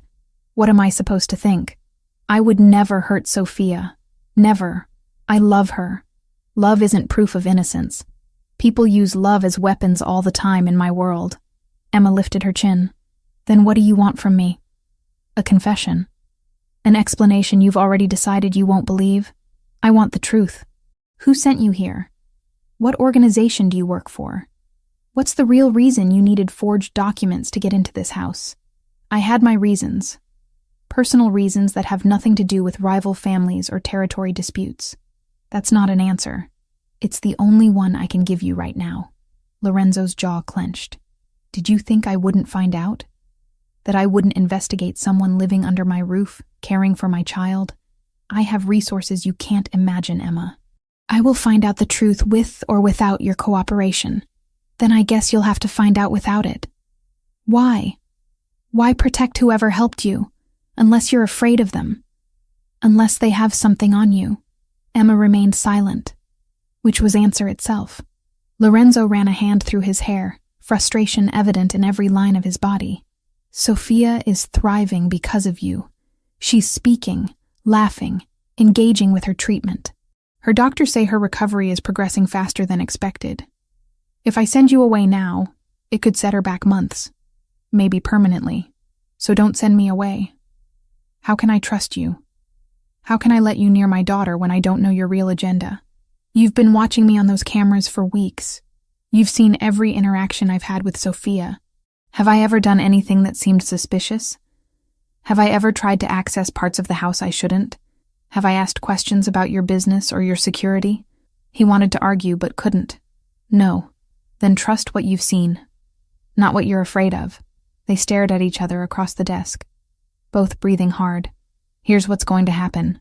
A: What am I supposed to think? I would never hurt Sophia. Never. I love her. Love isn't proof of innocence. People use love as weapons all the time in my world. Emma lifted her chin. Then what do you want from me? A confession. An explanation you've already decided you won't believe? I want the truth. Who sent you here? What organization do you work for? What's the real reason you needed forged documents to get into this house? I had my reasons. Personal reasons that have nothing to do with rival families or territory disputes. That's not an answer. It's the only one I can give you right now. Lorenzo's jaw clenched. Did you think I wouldn't find out? That I wouldn't investigate someone living under my roof, caring for my child? I have resources you can't imagine, Emma. I will find out the truth with or without your cooperation. Then I guess you'll have to find out without it. Why? Why protect whoever helped you, unless you're afraid of them? Unless they have something on you? Emma remained silent, which was answer itself. Lorenzo ran a hand through his hair, frustration evident in every line of his body. Sophia is thriving because of you. She's speaking, laughing, engaging with her treatment. Her doctors say her recovery is progressing faster than expected. If I send you away now, it could set her back months, maybe permanently. So don't send me away. How can I trust you? How can I let you near my daughter when I don't know your real agenda? You've been watching me on those cameras for weeks. You've seen every interaction I've had with Sophia. Have I ever done anything that seemed suspicious? Have I ever tried to access parts of the house I shouldn't? Have I asked questions about your business or your security? He wanted to argue but couldn't. No. Then trust what you've seen, not what you're afraid of. They stared at each other across the desk, both breathing hard. Here's what's going to happen,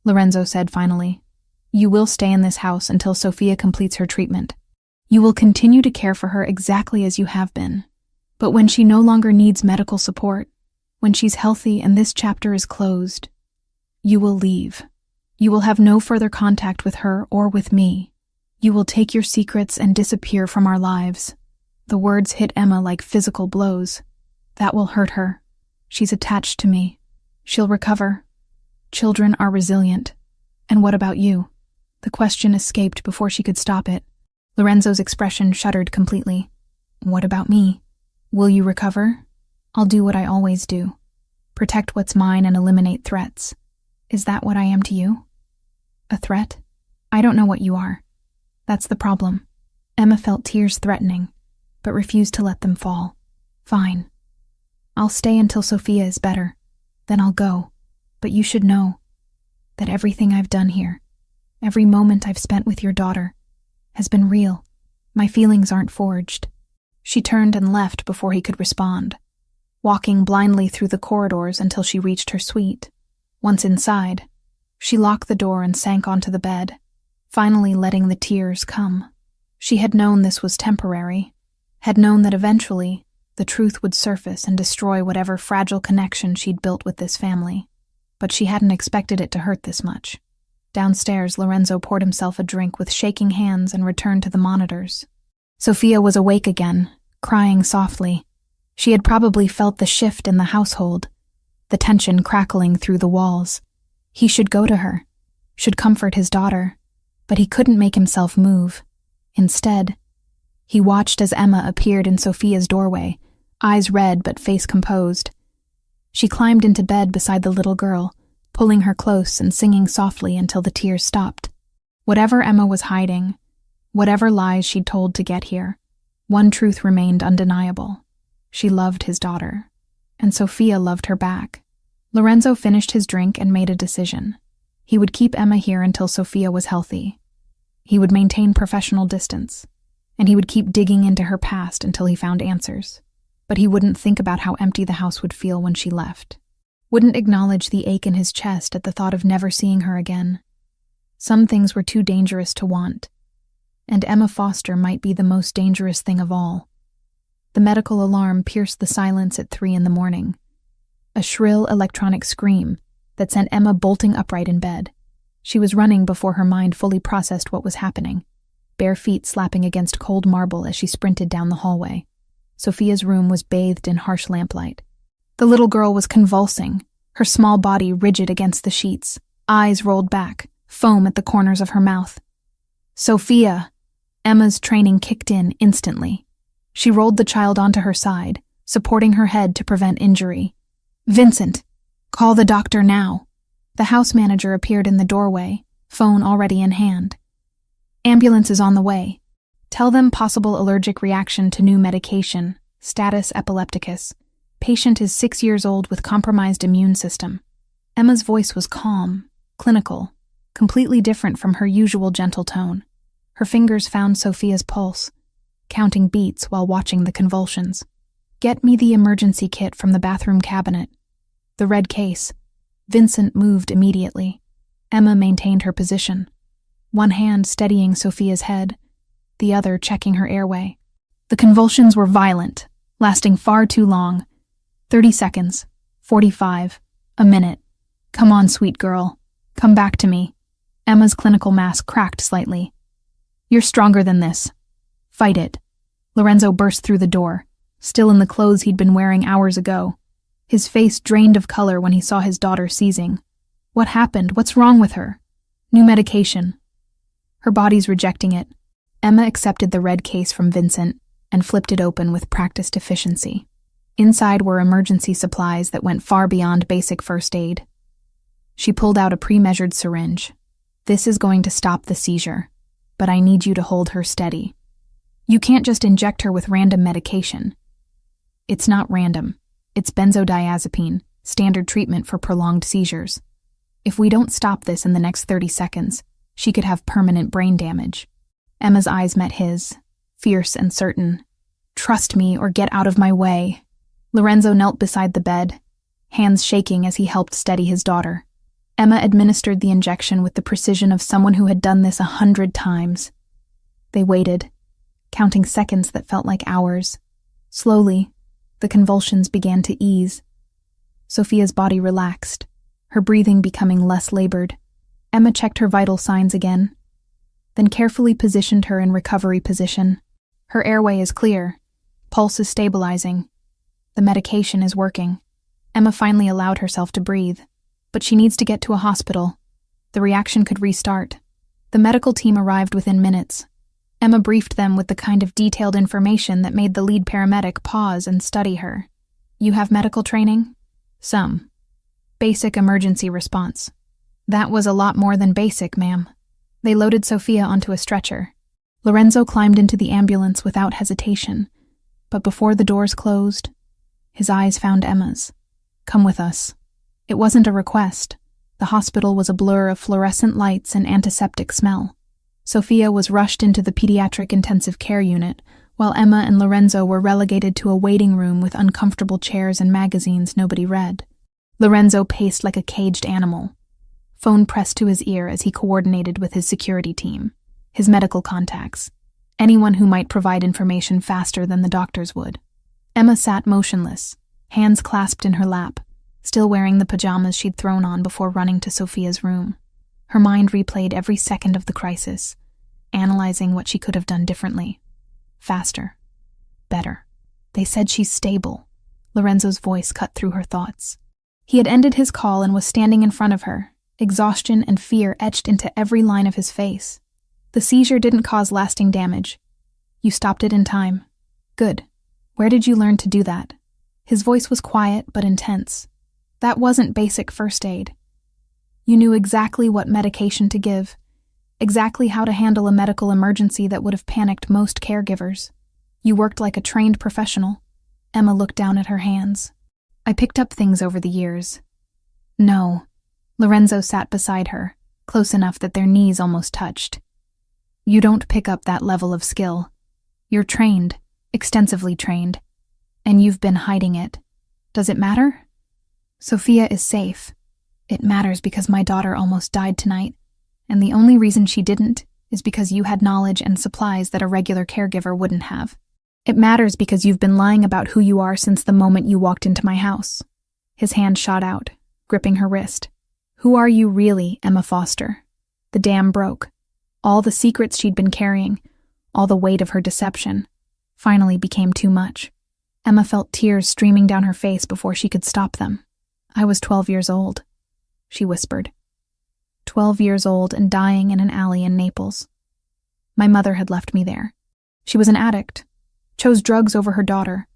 A: Lorenzo said finally. You will stay in this house until Sophia completes her treatment. You will continue to care for her exactly as you have been. But when she no longer needs medical support, when she's healthy and this chapter is closed, you will leave. You will have no further contact with her or with me. You will take your secrets and disappear from our lives. The words hit Emma like physical blows. That will hurt her. She's attached to me. She'll recover. Children are resilient. And what about you? The question escaped before she could stop it. Lorenzo's expression shuddered completely. What about me? Will you recover? I'll do what I always do. Protect what's mine and eliminate threats. Is that what I am to you? A threat? I don't know what you are. That's the problem. Emma felt tears threatening, but refused to let them fall. Fine. I'll stay until Sophia is better. Then I'll go. But you should know that everything I've done here, every moment I've spent with your daughter, has been real. My feelings aren't forged. She turned and left before he could respond, walking blindly through the corridors until she reached her suite. Once inside, she locked the door and sank onto the bed, finally letting the tears come. She had known this was temporary, had known that eventually the truth would surface and destroy whatever fragile connection she'd built with this family. But she hadn't expected it to hurt this much. Downstairs, Lorenzo poured himself a drink with shaking hands and returned to the monitors. Sophia was awake again, crying softly. She had probably felt the shift in the household, the tension crackling through the walls. He should go to her, should comfort his daughter, but he couldn't make himself move. Instead, he watched as Emma appeared in Sophia's doorway, eyes red but face composed. She climbed into bed beside the little girl, pulling her close and singing softly until the tears stopped. Whatever Emma was hiding, whatever lies she'd told to get here, one truth remained undeniable. She loved his daughter, and Sophia loved her back. Lorenzo finished his drink and made a decision. He would keep Emma here until Sophia was healthy. He would maintain professional distance, and he would keep digging into her past until he found answers. But he wouldn't think about how empty the house would feel when she left. Wouldn't acknowledge the ache in his chest at the thought of never seeing her again. Some things were too dangerous to want, and Emma Foster might be the most dangerous thing of all. The medical alarm pierced the silence at 3 a.m. A shrill electronic scream that sent Emma bolting upright in bed. She was running before her mind fully processed what was happening, bare feet slapping against cold marble as she sprinted down the hallway. Sophia's room was bathed in harsh lamplight. The little girl was convulsing, her small body rigid against the sheets, eyes rolled back, foam at the corners of her mouth. Sophia! Emma's training kicked in instantly. She rolled the child onto her side, supporting her head to prevent injury. Vincent! Call the doctor now. The house manager appeared in the doorway, phone already in hand. Ambulance is on the way. Tell them possible allergic reaction to new medication, status epilepticus. Patient is 6 years old with compromised immune system. Emma's voice was calm, clinical, completely different from her usual gentle tone. Her fingers found Sophia's pulse, counting beats while watching the convulsions. Get me the emergency kit from the bathroom cabinet. The red case. Vincent moved immediately. Emma maintained her position, one hand steadying Sophia's head, the other checking her airway. The convulsions were violent, lasting far too long. 30 seconds, 45, a minute. Come on, sweet girl. Come back to me. Emma's clinical mask cracked slightly. You're stronger than this. Fight it. Lorenzo burst through the door, still in the clothes he'd been wearing hours ago. His face drained of color when he saw his daughter seizing. What happened? What's wrong with her? New medication. Her body's rejecting it. Emma accepted the red case from Vincent and flipped it open with practiced efficiency. Inside were emergency supplies that went far beyond basic first aid. She pulled out a pre-measured syringe. This is going to stop the seizure, but I need you to hold her steady. You can't just inject her with random medication. It's not random. It's benzodiazepine, standard treatment for prolonged seizures. If we don't stop this in the next 30 seconds, she could have permanent brain damage. Emma's eyes met his, fierce and certain. Trust me or get out of my way. Lorenzo knelt beside the bed, hands shaking as he helped steady his daughter. Emma administered the injection with the precision of someone who had done this 100 times. They waited, counting seconds that felt like hours. Slowly, the convulsions began to ease. Sophia's body relaxed, her breathing becoming less labored. Emma checked her vital signs again, then carefully positioned her in recovery position. Her airway is clear. Pulse is stabilizing. The medication is working. Emma finally allowed herself to breathe, but she needs to get to a hospital. The reaction could restart. The medical team arrived within minutes. Emma briefed them with the kind of detailed information that made the lead paramedic pause and study her. You have medical training? Some. Basic emergency response. That was a lot more than basic, ma'am. They loaded Sophia onto a stretcher. Lorenzo climbed into the ambulance without hesitation, but before the doors closed, his eyes found Emma's. Come with us. It wasn't a request. The hospital was a blur of fluorescent lights and antiseptic smell. Sophia was rushed into the pediatric intensive care unit, while Emma and Lorenzo were relegated to a waiting room with uncomfortable chairs and magazines nobody read. Lorenzo paced like a caged animal, phone pressed to his ear as he coordinated with his security team, his medical contacts, anyone who might provide information faster than the doctors would. Emma sat motionless, hands clasped in her lap, still wearing the pajamas she'd thrown on before running to Sophia's room. Her mind replayed every second of the crisis, analyzing what she could have done differently. Faster. Better. They said she's stable. Lorenzo's voice cut through her thoughts. He had ended his call and was standing in front of her, exhaustion and fear etched into every line of his face. The seizure didn't cause lasting damage. You stopped it in time. Good. Where did you learn to do that? His voice was quiet but intense. That wasn't basic first aid. You knew exactly what medication to give, exactly how to handle a medical emergency that would have panicked most caregivers. You worked like a trained professional. Emma looked down at her hands. I picked up things over the years. No. Lorenzo sat beside her, close enough that their knees almost touched. You don't pick up that level of skill. You're trained, extensively trained, and you've been hiding it. Does it matter? Sophia is safe. It matters because my daughter almost died tonight, and the only reason she didn't is because you had knowledge and supplies that a regular caregiver wouldn't have. It matters because you've been lying about who you are since the moment you walked into my house. His hand shot out, gripping her wrist. Who are you really, Emma Foster? The dam broke. All the secrets she'd been carrying, all the weight of her deception, finally became too much. Emma felt tears streaming down her face before she could stop them. I was 12 years old, she whispered. 12 years old and dying in an alley in Naples. My mother had left me there. She was an addict, chose drugs over her daughter,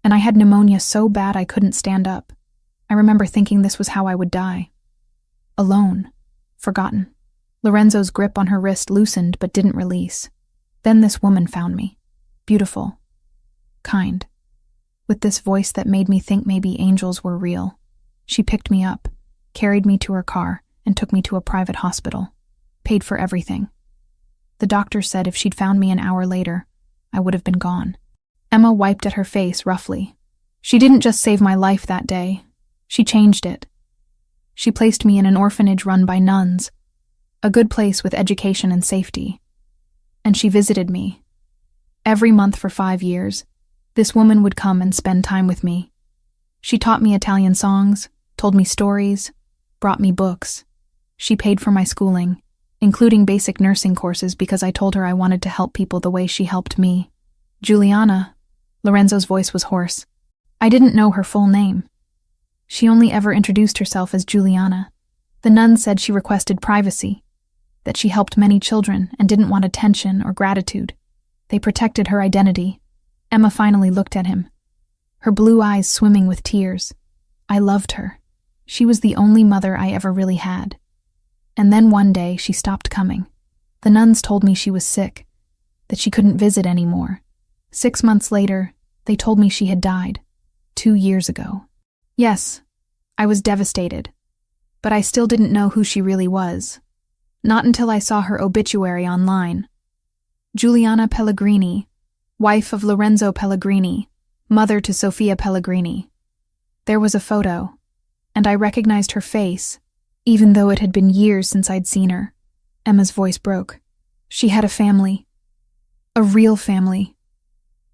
A: and I had pneumonia so bad I couldn't stand up. I remember thinking this was how I would die. Alone. Forgotten. Lorenzo's grip on her wrist loosened but didn't release. Then this woman found me. Beautiful. Kind. With this voice that made me think maybe angels were real. She picked me up, carried me to her car, and took me to a private hospital. Paid for everything. The doctor said if she'd found me an hour later, I would have been gone. Emma wiped at her face roughly. She didn't just save my life that day. She changed it. She placed me in an orphanage run by nuns, a good place with education and safety. And she visited me. Every month for 5 years, this woman would come and spend time with me. She taught me Italian songs, told me stories, brought me books. She paid for my schooling, including basic nursing courses because I told her I wanted to help people the way she helped me. Juliana. Lorenzo's voice was hoarse. I didn't know her full name. She only ever introduced herself as Juliana. The nun said she requested privacy, that she helped many children and didn't want attention or gratitude. They protected her identity. Emma finally looked at him, her blue eyes swimming with tears. I loved her. She was the only mother I ever really had. And then one day she stopped coming. The nuns told me she was sick, that she couldn't visit anymore. 6 months later, they told me she had died. 2 years ago. Yes, I was devastated, but I still didn't know who she really was. Not until I saw her obituary online. Giuliana Pellegrini, wife of Lorenzo Pellegrini, mother to Sofia Pellegrini. There was a photo, and I recognized her face, even though it had been years since I'd seen her. Emma's voice broke. She had a family. A real family.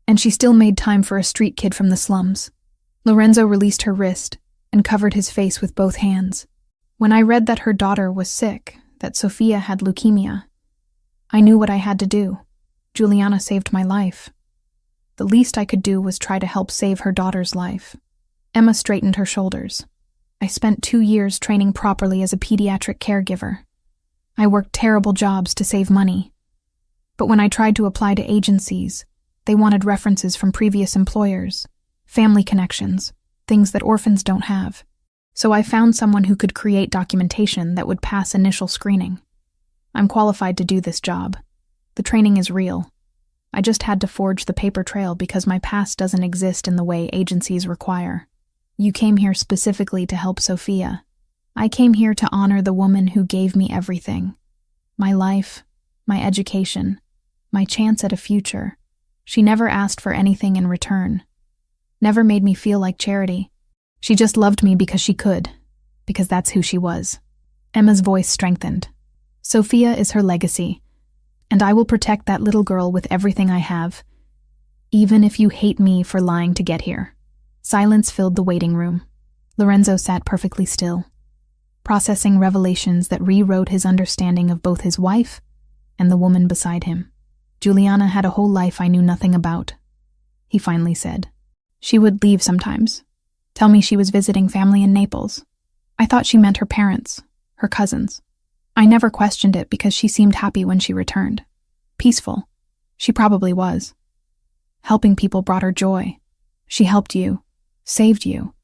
A: And she still made time for a street kid from the slums. Lorenzo released her wrist and covered his face with both hands. When I read that her daughter was sick, that Sofia had leukemia, I knew what I had to do. Juliana saved my life. The least I could do was try to help save her daughter's life. Emma straightened her shoulders. I spent 2 years training properly as a pediatric caregiver. I worked terrible jobs to save money. But when I tried to apply to agencies, they wanted references from previous employers, family connections, things that orphans don't have. So I found someone who could create documentation that would pass initial screening. I'm qualified to do this job. The training is real. I just had to forge the paper trail because my past doesn't exist in the way agencies require. You came here specifically to help Sophia. I came here to honor the woman who gave me everything. My life, my education, my chance at a future. She never asked for anything in return. Never made me feel like charity. She just loved me because she could, because that's who she was. Emma's voice strengthened. Sophia is her legacy, and I will protect that little girl with everything I have, even if you hate me for lying to get here. Silence filled the waiting room. Lorenzo sat perfectly still, processing revelations that rewrote his understanding of both his wife and the woman beside him. Juliana had a whole life I knew nothing about, he finally said. She would leave sometimes, tell me she was visiting family in Naples. I thought she meant her parents, her cousins. I never questioned it because she seemed happy when she returned. Peaceful. She probably was. Helping people brought her joy. She helped you, saved you.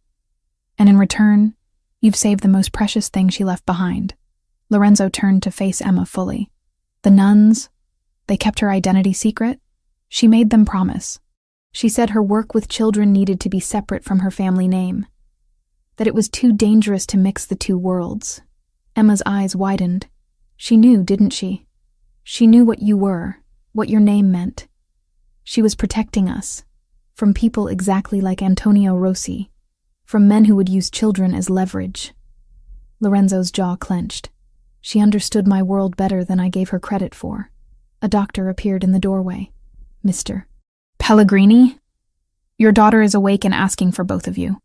A: And in return, You've saved the most precious thing she left behind. Lorenzo turned to face Emma fully. The nuns, they kept her identity secret. She made them promise. She said her work with children needed to be separate from her family name. That it was too dangerous to mix the two worlds. Emma's eyes widened. She knew, didn't she? She knew what you were, what your name meant. She was protecting us. From people exactly like Antonio Rossi. From men who would use children as leverage. Lorenzo's jaw clenched. She understood my world better than I gave her credit for. A doctor appeared in the doorway. Mr. Pellegrini? Your daughter is awake and asking for both of you.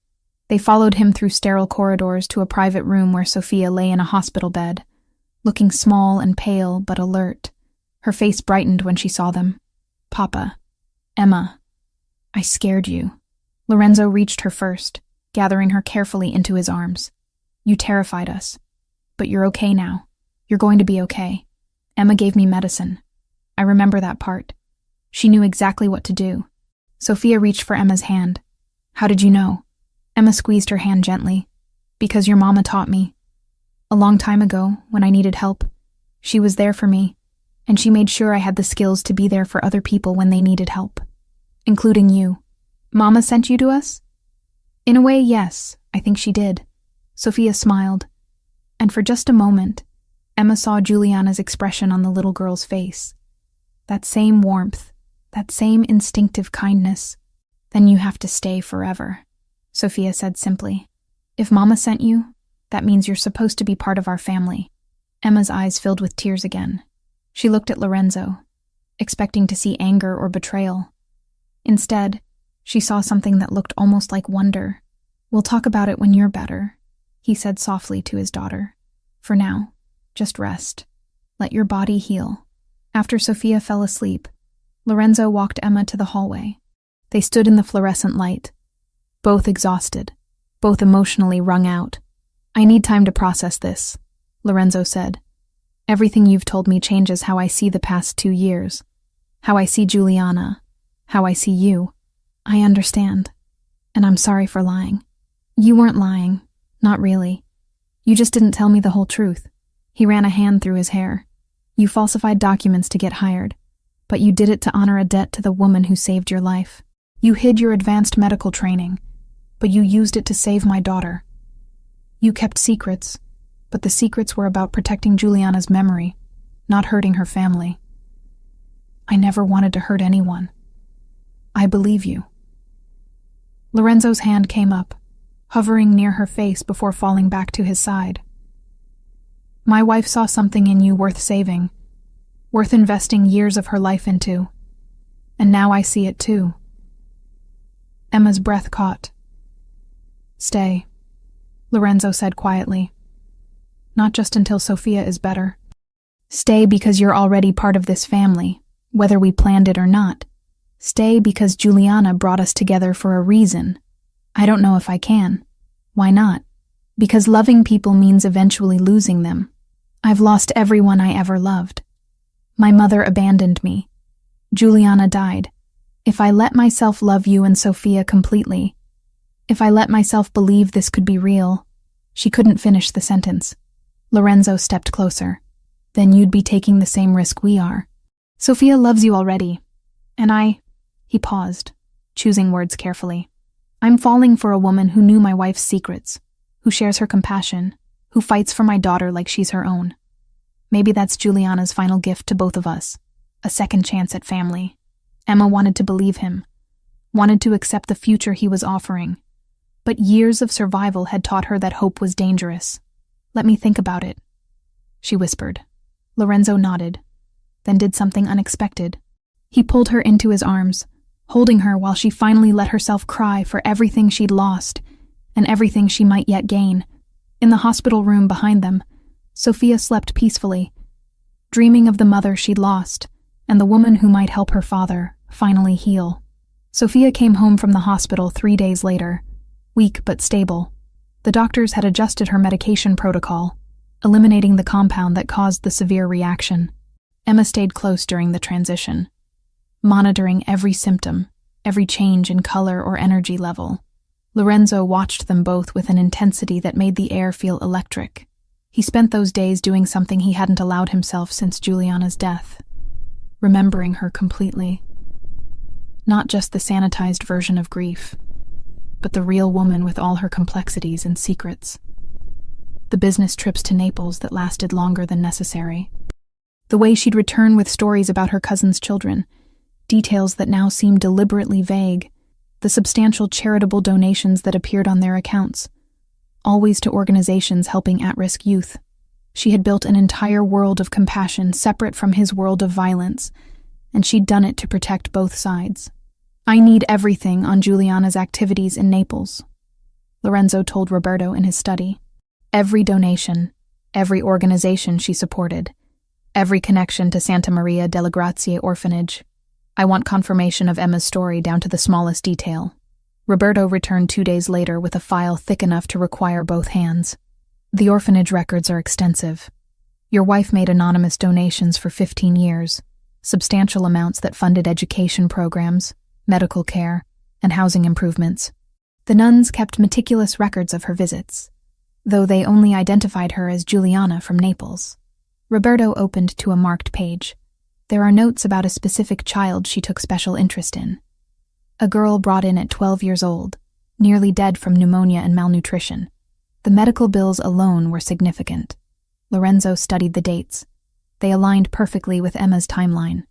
A: They followed him through sterile corridors to a private room where Sophia lay in a hospital bed, looking small and pale but alert. Her face brightened when she saw them. Papa. Emma. I scared you. Lorenzo reached her first, gathering her carefully into his arms. You terrified us. But you're okay now. You're going to be okay. Emma gave me medicine. I remember that part. She knew exactly what to do. Sophia reached for Emma's hand. How did you know? Emma squeezed her hand gently. Because your mama taught me. A long time ago, when I needed help, she was there for me, and she made sure I had the skills to be there for other people when they needed help. Including you. Mama sent you to us? In a way, yes, I think she did. Sophia smiled. And for just a moment, Emma saw Juliana's expression on the little girl's face. That same warmth, that same instinctive kindness. Then you have to stay forever, Sophia said simply. If Mama sent you, that means you're supposed to be part of our family. Emma's eyes filled with tears again. She looked at Lorenzo, expecting to see anger or betrayal. Instead, she saw something that looked almost like wonder. We'll talk about it when you're better, he said softly to his daughter. For now, just rest. Let your body heal. After Sophia fell asleep, Lorenzo walked Emma to the hallway. They stood in the fluorescent light, both exhausted, both emotionally wrung out. I need time to process this, Lorenzo said. Everything you've told me changes how I see the past 2 years, how I see Juliana, how I see you. I understand, and I'm sorry for lying. You weren't lying, not really. You just didn't tell me the whole truth. He ran a hand through his hair. You falsified documents to get hired, but you did it to honor a debt to the woman who saved your life. You hid your advanced medical training, but you used it to save my daughter. You kept secrets, but the secrets were about protecting Juliana's memory, not hurting her family. I never wanted to hurt anyone. I believe you. Lorenzo's hand came up, hovering near her face before falling back to his side. My wife saw something in you worth saving, worth investing years of her life into, and now I see it too. Emma's breath caught. Stay, Lorenzo said quietly. Not just until Sophia is better. Stay because you're already part of this family, whether we planned it or not. Stay because Juliana brought us together for a reason. I don't know if I can. Why not? Because loving people means eventually losing them. I've lost everyone I ever loved. My mother abandoned me. Juliana died. If I let myself love you and Sophia completely, if I let myself believe this could be real, she couldn't finish the sentence. Lorenzo stepped closer. Then you'd be taking the same risk we are. Sophia loves you already. And he paused, choosing words carefully. I'm falling for a woman who knew my wife's secrets, who shares her compassion, who fights for my daughter like she's her own. Maybe that's Juliana's final gift to both of us, a second chance at family. Emma wanted to believe him, wanted to accept the future he was offering. But years of survival had taught her that hope was dangerous. Let me think about it, she whispered. Lorenzo nodded, then did something unexpected. He pulled her into his arms, holding her while she finally let herself cry for everything she'd lost and everything she might yet gain. In the hospital room behind them, Sophia slept peacefully, dreaming of the mother she'd lost and the woman who might help her father finally heal. Sophia came home from the hospital 3 days later, weak but stable. The doctors had adjusted her medication protocol, eliminating the compound that caused the severe reaction. Emma stayed close during the transition, monitoring every symptom, every change in color or energy level. Lorenzo watched them both with an intensity that made the air feel electric. He spent those days doing something he hadn't allowed himself since Juliana's death, remembering her completely. Not just the sanitized version of grief, but the real woman with all her complexities and secrets. The business trips to Naples that lasted longer than necessary. The way she'd return with stories about her cousin's children, details that now seemed deliberately vague, the substantial charitable donations that appeared on their accounts, always to organizations helping at-risk youth. She had built an entire world of compassion separate from his world of violence, and she'd done it to protect both sides. "I need everything on Juliana's activities in Naples," Lorenzo told Roberto in his study. "Every donation, every organization she supported, every connection to Santa Maria delle Grazie orphanage. I want confirmation of Emma's story down to the smallest detail." Roberto returned 2 days later with a file thick enough to require both hands. "The orphanage records are extensive. Your wife made anonymous donations for 15 years, substantial amounts that funded education programs, medical care, and housing improvements. The nuns kept meticulous records of her visits, though they only identified her as Juliana from Naples." Roberto opened to a marked page. There are notes about a specific child she took special interest in. A girl brought in at 12 years old, nearly dead from pneumonia and malnutrition. The medical bills alone were significant. Lorenzo studied the dates. They aligned perfectly with Emma's timeline.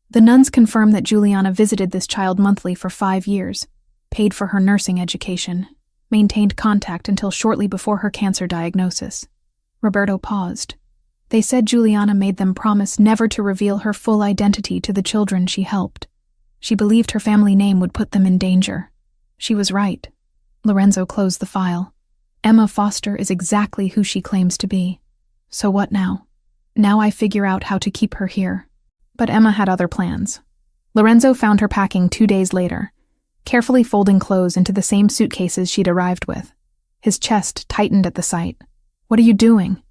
A: The nuns confirmed that Juliana visited this child monthly for 5 years, paid for her nursing education, maintained contact until shortly before her cancer diagnosis. Roberto paused. They said Juliana made them promise never to reveal her full identity to the children she helped. She believed her family name would put them in danger. She was right. Lorenzo closed the file. Emma Foster is exactly who she claims to be. So what now? Now I figure out how to keep her here. But Emma had other plans. Lorenzo found her packing 2 days later, carefully folding clothes into the same suitcases she'd arrived with. His chest tightened at the sight. "What are you doing?"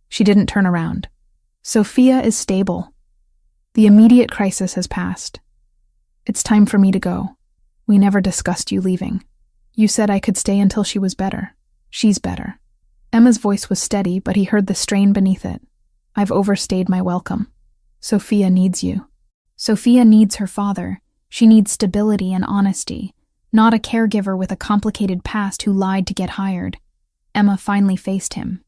A: She didn't turn around. "Sophia is stable. The immediate crisis has passed. It's time for me to go. We never discussed you leaving. You said I could stay until she was better. She's better." Emma's voice was steady, but he heard the strain beneath it. "I've overstayed my welcome. Sophia needs you. Sophia needs her father. She needs stability and honesty, not a caregiver with a complicated past who lied to get hired." Emma finally faced him.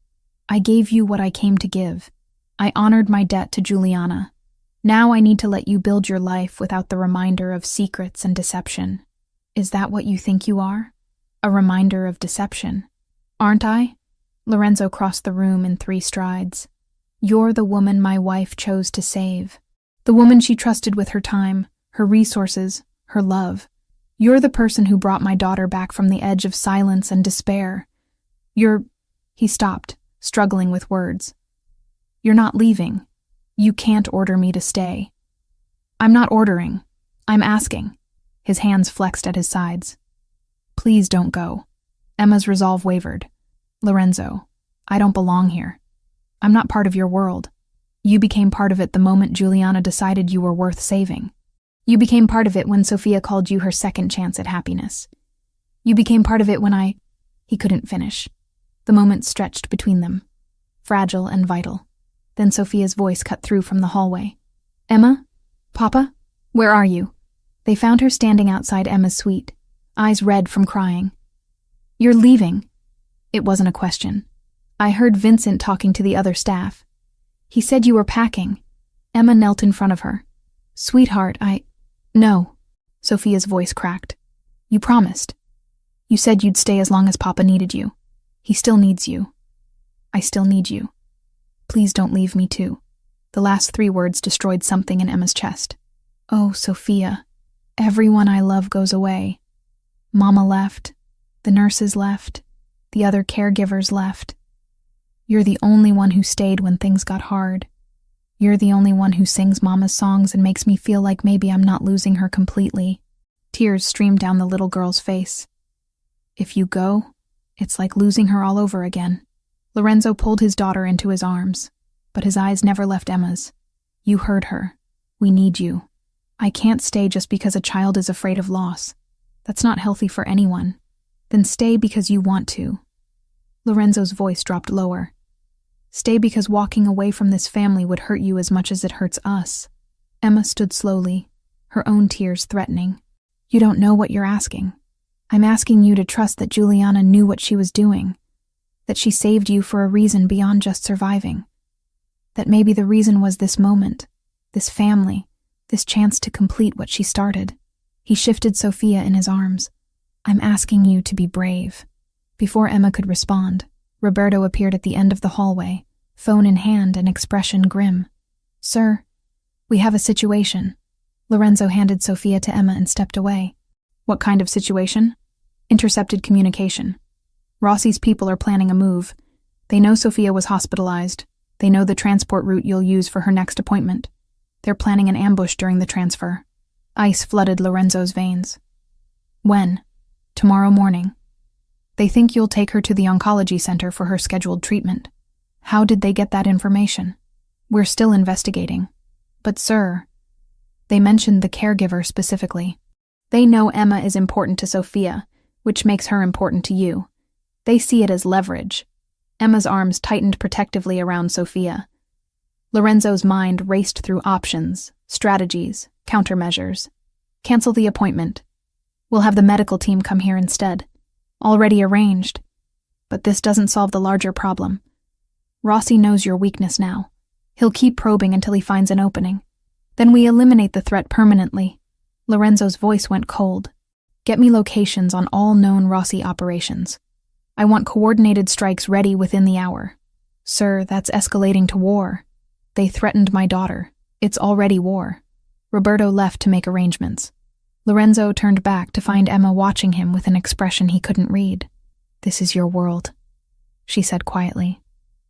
A: "I gave you what I came to give. I honored my debt to Juliana. Now I need to let you build your life without the reminder of secrets and deception. Is that what you think you are? A reminder of deception? Aren't I?" Lorenzo crossed the room in 3 strides. "You're the woman my wife chose to save. The woman she trusted with her time, her resources, her love. You're the person who brought my daughter back from the edge of silence and despair. He stopped, struggling with words. "You're not leaving. You can't order me to stay." "I'm not ordering. I'm asking." His hands flexed at his sides. "Please don't go." Emma's resolve wavered. "Lorenzo, I don't belong here. I'm not part of your world. You became part of it the moment Juliana decided you were worth saving. You became part of it when Sophia called you her second chance at happiness. You became part of it when I—" He couldn't finish. The moment stretched between them, fragile and vital. Then Sophia's voice cut through from the hallway. "Emma? Papa? Where are you?" They found her standing outside Emma's suite, eyes red from crying. "You're leaving." It wasn't a question. "I heard Vincent talking to the other staff. He said you were packing." Emma knelt in front of her. "Sweetheart, No." Sophia's voice cracked. "You promised. You said you'd stay as long as Papa needed you. He still needs you. I still need you. Please don't leave me too." The last 3 words destroyed something in Emma's chest. "Oh, Sophia, everyone I love goes away. Mama left, the nurses left, the other caregivers left. You're the only one who stayed when things got hard. You're the only one who sings Mama's songs and makes me feel like maybe I'm not losing her completely." Tears streamed down the little girl's face. "If you go, it's like losing her all over again." Lorenzo pulled his daughter into his arms, but his eyes never left Emma's. "You heard her. We need you. I can't stay just because a child is afraid of loss. That's not healthy for anyone. Then stay because you want to. Lorenzo's voice dropped lower. Stay because walking away from this family would hurt you as much as it hurts us. Emma stood slowly, her own tears threatening. You don't know what you're asking. I'm asking you to trust that Juliana knew what she was doing, that she saved you for a reason beyond just surviving, that maybe the reason was this moment, this family, this chance to complete what she started. He shifted Sophia in his arms. I'm asking you to be brave. Before Emma could respond, Roberto appeared at the end of the hallway, phone in hand and expression grim. Sir, we have a situation. Lorenzo handed Sophia to Emma and stepped away. What kind of situation? Intercepted communication. Rossi's people are planning a move. They know Sophia was hospitalized. They know the transport route you'll use for her next appointment. They're planning an ambush during the transfer. Ice flooded Lorenzo's veins. When? Tomorrow morning. They think you'll take her to the oncology center for her scheduled treatment. How did they get that information? We're still investigating. But sir, they mentioned the caregiver specifically. They know Emma is important to Sophia, which makes her important to you. They see it as leverage. Emma's arms tightened protectively around Sophia. Lorenzo's mind raced through options, strategies, countermeasures. Cancel the appointment. We'll have the medical team come here instead. Already arranged. But this doesn't solve the larger problem. Rossi knows your weakness now. He'll keep probing until he finds an opening. Then we eliminate the threat permanently. Lorenzo's voice went cold. Get me locations on all known Rossi operations. I want coordinated strikes ready within the hour. Sir, that's escalating to war. They threatened my daughter. It's already war. Roberto left to make arrangements. Lorenzo turned back to find Emma watching him with an expression he couldn't read. This is your world, she said quietly.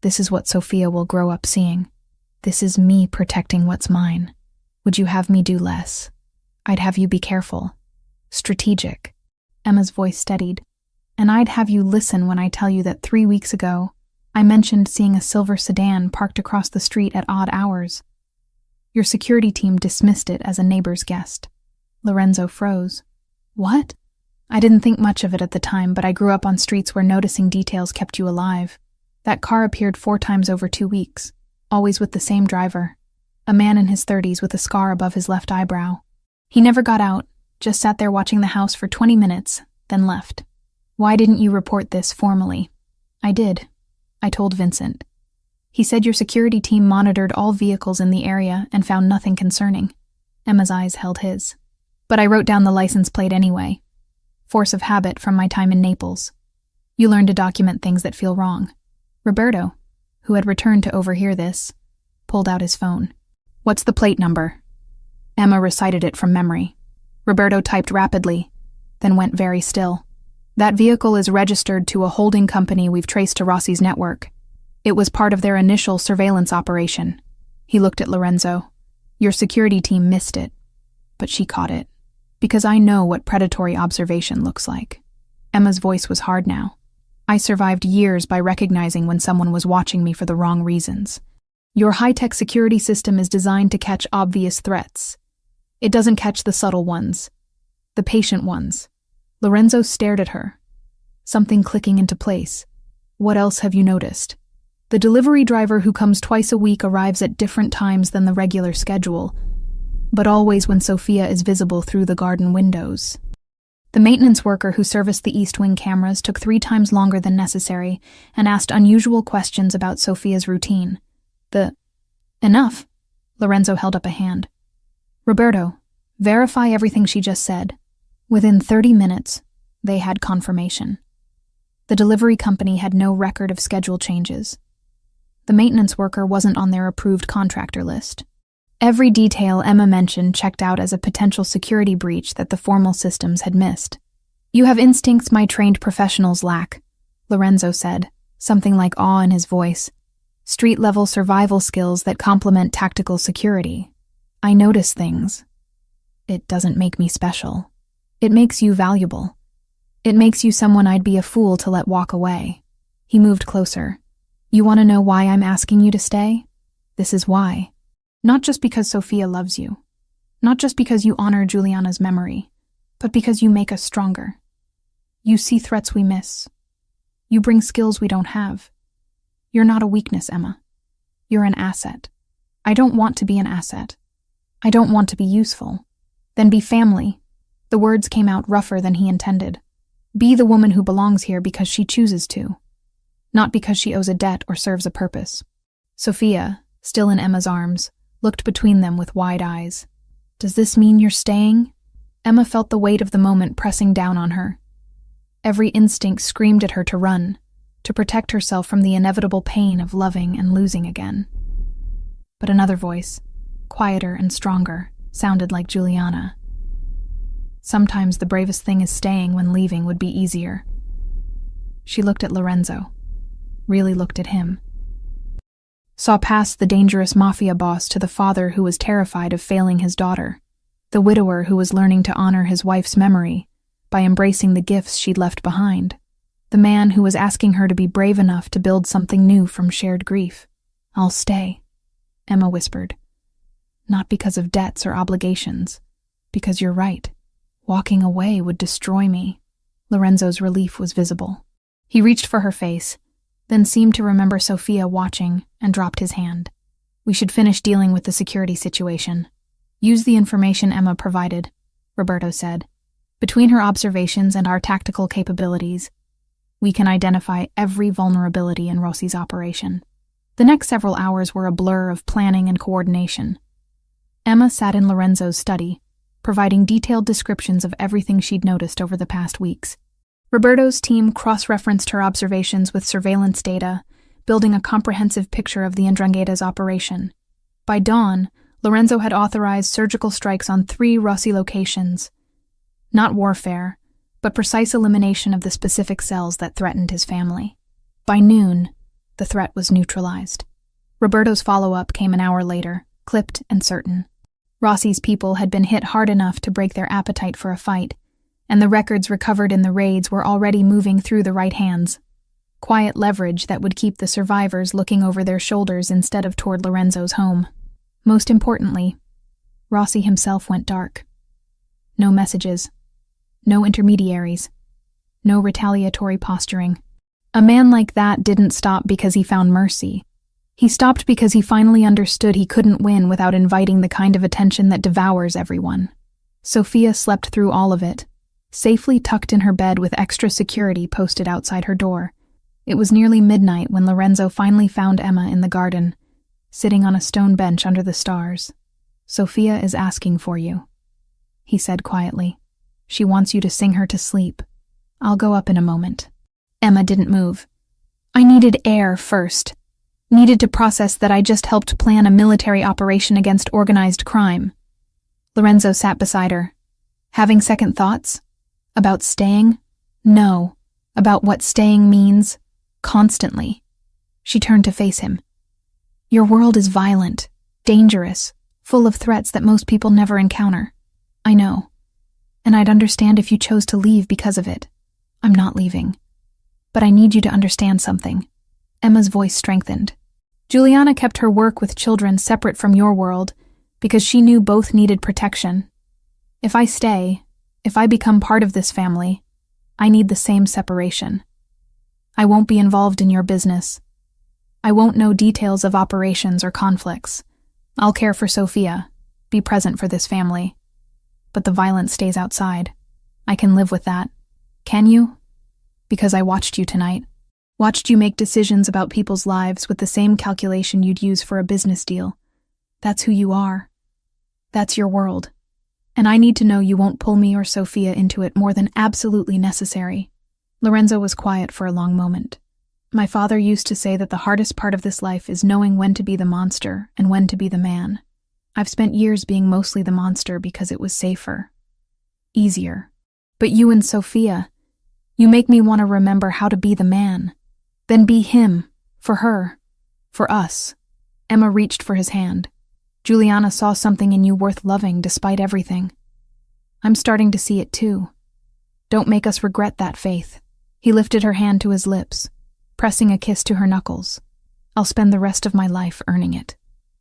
A: This is what Sophia will grow up seeing. This is me protecting what's mine. Would you have me do less? I'd have you be careful. Strategic. Emma's voice steadied. And I'd have you listen when I tell you that 3 weeks ago, I mentioned seeing a silver sedan parked across the street at odd hours. Your security team dismissed it as a neighbor's guest. Lorenzo froze. What? I didn't think much of it at the time, but I grew up on streets where noticing details kept you alive. That car appeared 4 times over 2 weeks, always with the same driver. A man in his 30s with a scar above his left eyebrow. He never got out, just sat there watching the house for 20 minutes, then left. Why didn't you report this formally? I did. I told Vincent. He said your security team monitored all vehicles in the area and found nothing concerning. Emma's eyes held his. But I wrote down the license plate anyway. Force of habit from my time in Naples. You learn to document things that feel wrong. Roberto, who had returned to overhear this, pulled out his phone. What's the plate number? Emma recited it from memory. Roberto typed rapidly, then went very still. That vehicle is registered to a holding company we've traced to Rossi's network. It was part of their initial surveillance operation. He looked at Lorenzo. Your security team missed it, but she caught it. Because I know what predatory observation looks like. Emma's voice was hard now. I survived years by recognizing when someone was watching me for the wrong reasons. Your high-tech security system is designed to catch obvious threats. It doesn't catch the subtle ones, the patient ones. Lorenzo stared at her, something clicking into place. What else have you noticed? The delivery driver who comes twice a week arrives at different times than the regular schedule, but always when Sophia is visible through the garden windows. The maintenance worker who serviced the East Wing cameras took 3 times longer than necessary and asked unusual questions about Sophia's routine. Enough. Lorenzo held up a hand. Roberto, verify everything she just said. Within 30 minutes, they had confirmation. The delivery company had no record of schedule changes. The maintenance worker wasn't on their approved contractor list. Every detail Emma mentioned checked out as a potential security breach that the formal systems had missed. You have instincts my trained professionals lack, Lorenzo said, something like awe in his voice. Street-level survival skills that complement tactical security. I notice things. It doesn't make me special. It makes you valuable. It makes you someone I'd be a fool to let walk away. He moved closer. You want to know why I'm asking you to stay? This is why. Not just because Sophia loves you. Not just because you honor Juliana's memory, but because you make us stronger. You see threats we miss. You bring skills we don't have. You're not a weakness, Emma. You're an asset. I don't want to be an asset. I don't want to be useful. Then be family. The words came out rougher than he intended. Be the woman who belongs here because she chooses to, not because she owes a debt or serves a purpose. Sophia, still in Emma's arms, looked between them with wide eyes. Does this mean you're staying? Emma felt the weight of the moment pressing down on her. Every instinct screamed at her to run, to protect herself from the inevitable pain of loving and losing again. But another voice, quieter and stronger, sounded like Juliana. Sometimes the bravest thing is staying when leaving would be easier. She looked at Lorenzo, really looked at him. Saw past the dangerous Mafia boss to the father who was terrified of failing his daughter, the widower who was learning to honor his wife's memory by embracing the gifts she'd left behind, the man who was asking her to be brave enough to build something new from shared grief. I'll stay, Emma whispered. Not because of debts or obligations, because you're right. Walking away would destroy me. Lorenzo's relief was visible. He reached for her face, then seemed to remember Sophia watching and dropped his hand. We should finish dealing with the security situation. Use the information Emma provided, Roberto said. Between her observations and our tactical capabilities, we can identify every vulnerability in Rossi's operation. The next several hours were a blur of planning and coordination. Emma sat in Lorenzo's study, providing detailed descriptions of everything she'd noticed over the past weeks. Roberto's team cross-referenced her observations with surveillance data, building a comprehensive picture of the Ndrangheta's operation. By dawn, Lorenzo had authorized surgical strikes on 3 Rossi locations. Not warfare, but precise elimination of the specific cells that threatened his family. By noon, the threat was neutralized. Roberto's follow-up came an hour later, clipped and certain. Rossi's people had been hit hard enough to break their appetite for a fight, and the records recovered in the raids were already moving through the right hands. Quiet leverage that would keep the survivors looking over their shoulders instead of toward Lorenzo's home. Most importantly, Rossi himself went dark. No messages. No intermediaries. No retaliatory posturing. A man like that didn't stop because he found mercy. He stopped because he finally understood he couldn't win without inviting the kind of attention that devours everyone. Sophia slept through all of it, safely tucked in her bed with extra security posted outside her door. It was nearly midnight when Lorenzo finally found Emma in the garden, sitting on a stone bench under the stars. Sophia is asking for you, he said quietly. She wants you to sing her to sleep. I'll go up in a moment. Emma didn't move. I needed air first. Needed to process that I just helped plan a military operation against organized crime. Lorenzo sat beside her. Having second thoughts? About staying? No. About what staying means? Constantly. She turned to face him. Your world is violent, dangerous, full of threats that most people never encounter. I know. And I'd understand if you chose to leave because of it. I'm not leaving. But I need you to understand something. Emma's voice strengthened. Juliana kept her work with children separate from your world because she knew both needed protection. If I stay, if I become part of this family, I need the same separation. I won't be involved in your business. I won't know details of operations or conflicts. I'll care for Sophia, be present for this family. But the violence stays outside. I can live with that. Can you? Because I watched you tonight. Watched you make decisions about people's lives with the same calculation you'd use for a business deal. That's who you are. That's your world. And I need to know you won't pull me or Sophia into it more than absolutely necessary. Lorenzo was quiet for a long moment. My father used to say that the hardest part of this life is knowing when to be the monster and when to be the man. I've spent years being mostly the monster because it was safer. Easier. But you and Sophia, you make me want to remember how to be the man. Then be him, for her, for us. Emma reached for his hand. Juliana saw something in you worth loving despite everything. I'm starting to see it too. Don't make us regret that faith. He lifted her hand to his lips, pressing a kiss to her knuckles. I'll spend the rest of my life earning it.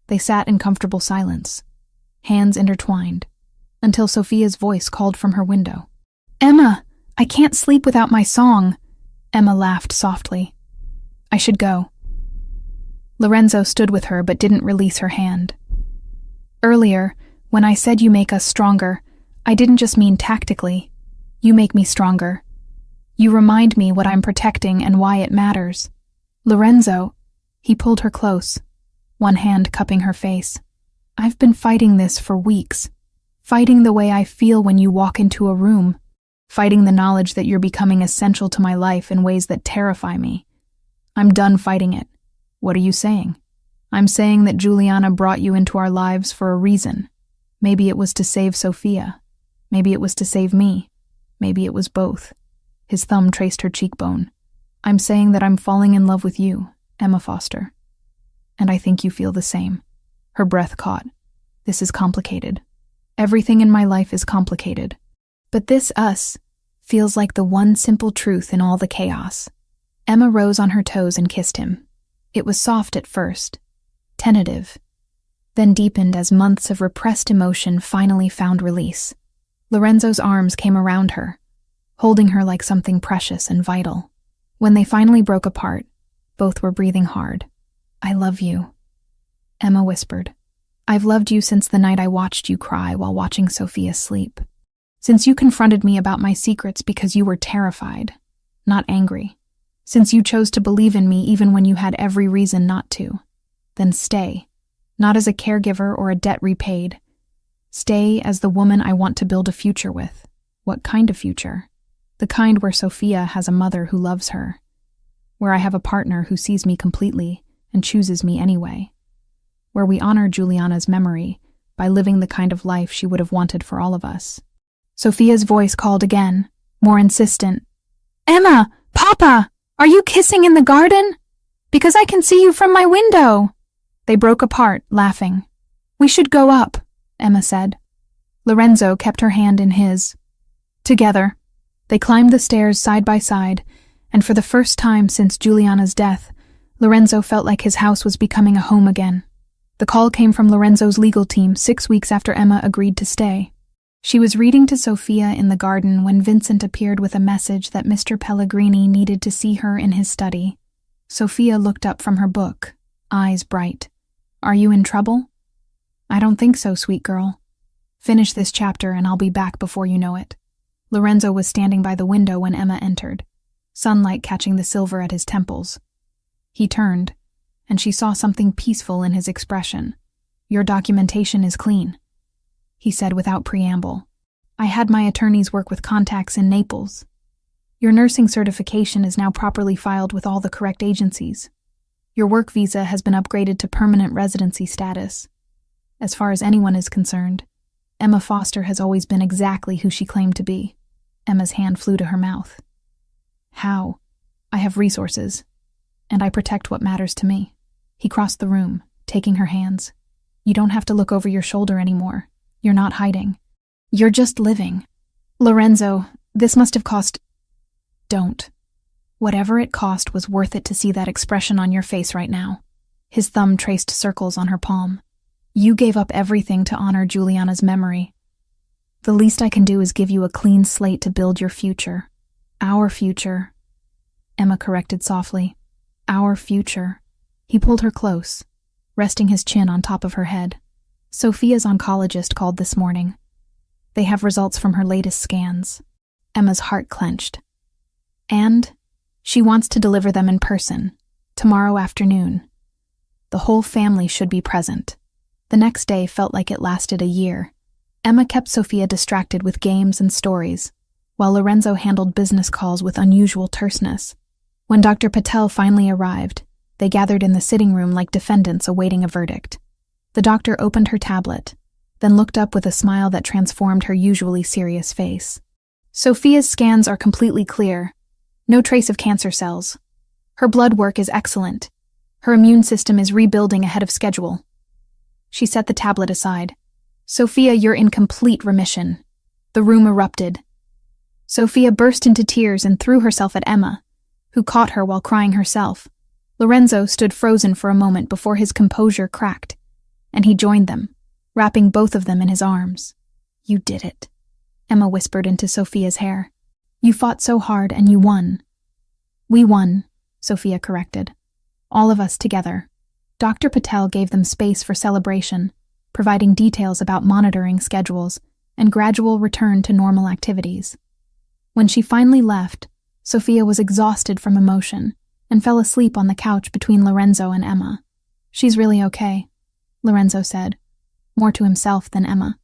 A: They sat in comfortable silence, hands intertwined, until Sophia's voice called from her window. Emma, I can't sleep without my song. Emma laughed softly. I should go. Lorenzo stood with her but didn't release her hand. Earlier, when I said you make us stronger, I didn't just mean tactically. You make me stronger. You remind me what I'm protecting and why it matters. Lorenzo, he pulled her close, one hand cupping her face. I've been fighting this for weeks. Fighting the way I feel when you walk into a room. Fighting the knowledge that you're becoming essential to my life in ways that terrify me. I'm done fighting it. What are you saying? I'm saying that Juliana brought you into our lives for a reason. Maybe it was to save Sophia. Maybe it was to save me. Maybe it was both. His thumb traced her cheekbone. I'm saying that I'm falling in love with you, Emma Foster. And I think you feel the same. Her breath caught. This is complicated. Everything in my life is complicated. But this us feels like the one simple truth in all the chaos. Emma rose on her toes and kissed him. It was soft at first, tentative, then deepened as months of repressed emotion finally found release. Lorenzo's arms came around her, holding her like something precious and vital. When they finally broke apart, both were breathing hard. I love you, Emma whispered. I've loved you since the night I watched you cry while watching Sophia sleep. Since you confronted me about my secrets because you were terrified, not angry. Since you chose to believe in me even when you had every reason not to. Then stay, not as a caregiver or a debt repaid. Stay as the woman I want to build a future with. What kind of future? The kind where Sophia has a mother who loves her. Where I have a partner who sees me completely and chooses me anyway. Where we honor Juliana's memory by living the kind of life she would have wanted for all of us. Sophia's voice called again, more insistent. Emma! Papa! Are you kissing in the garden? Because I can see you from my window. They broke apart, laughing. We should go up, Emma said. Lorenzo kept her hand in his. Together, they climbed the stairs side by side, and for the first time since Juliana's death, Lorenzo felt like his house was becoming a home again. The call came from Lorenzo's legal team 6 weeks after Emma agreed to stay. She was reading to Sophia in the garden when Vincent appeared with a message that Mr. Pellegrini needed to see her in his study. Sophia looked up from her book, eyes bright. Are you in trouble? I don't think so, sweet girl. Finish this chapter and I'll be back before you know it. Lorenzo was standing by the window when Emma entered, sunlight catching the silver at his temples. He turned, and she saw something peaceful in his expression. Your documentation is clean, he said without preamble. I had my attorneys work with contacts in Naples. Your nursing certification is now properly filed with all the correct agencies. Your work visa has been upgraded to permanent residency status. As far as anyone is concerned, Emma Foster has always been exactly who she claimed to be. Emma's hand flew to her mouth. How? I have resources, and I protect what matters to me. He crossed the room, taking her hands. You don't have to look over your shoulder anymore. You're not hiding. You're just living. Lorenzo, this must have cost... Don't. Whatever it cost was worth it to see that expression on your face right now. His thumb traced circles on her palm. You gave up everything to honor Juliana's memory. The least I can do is give you a clean slate to build your future. Our future. Emma corrected softly. Our future. He pulled her close, resting his chin on top of her head. Sophia's oncologist called this morning. They have results from her latest scans. Emma's heart clenched. And she wants to deliver them in person, tomorrow afternoon. The whole family should be present. The next day felt like it lasted a year. Emma kept Sophia distracted with games and stories, while Lorenzo handled business calls with unusual terseness. When Dr. Patel finally arrived, they gathered in the sitting room like defendants awaiting a verdict. The doctor opened her tablet, then looked up with a smile that transformed her usually serious face. Sophia's scans are completely clear. No trace of cancer cells. Her blood work is excellent. Her immune system is rebuilding ahead of schedule. She set the tablet aside. Sophia, you're in complete remission. The room erupted. Sophia burst into tears and threw herself at Emma, who caught her while crying herself. Lorenzo stood frozen for a moment before his composure cracked, and he joined them, wrapping both of them in his arms. You did it, Emma whispered into Sophia's hair. You fought so hard and you won. We won, Sophia corrected. All of us together. Dr. Patel gave them space for celebration, providing details about monitoring schedules and gradual return to normal activities. When she finally left, Sophia was exhausted from emotion and fell asleep on the couch between Lorenzo and Emma. She's really okay, Lorenzo said, more to himself than Emma.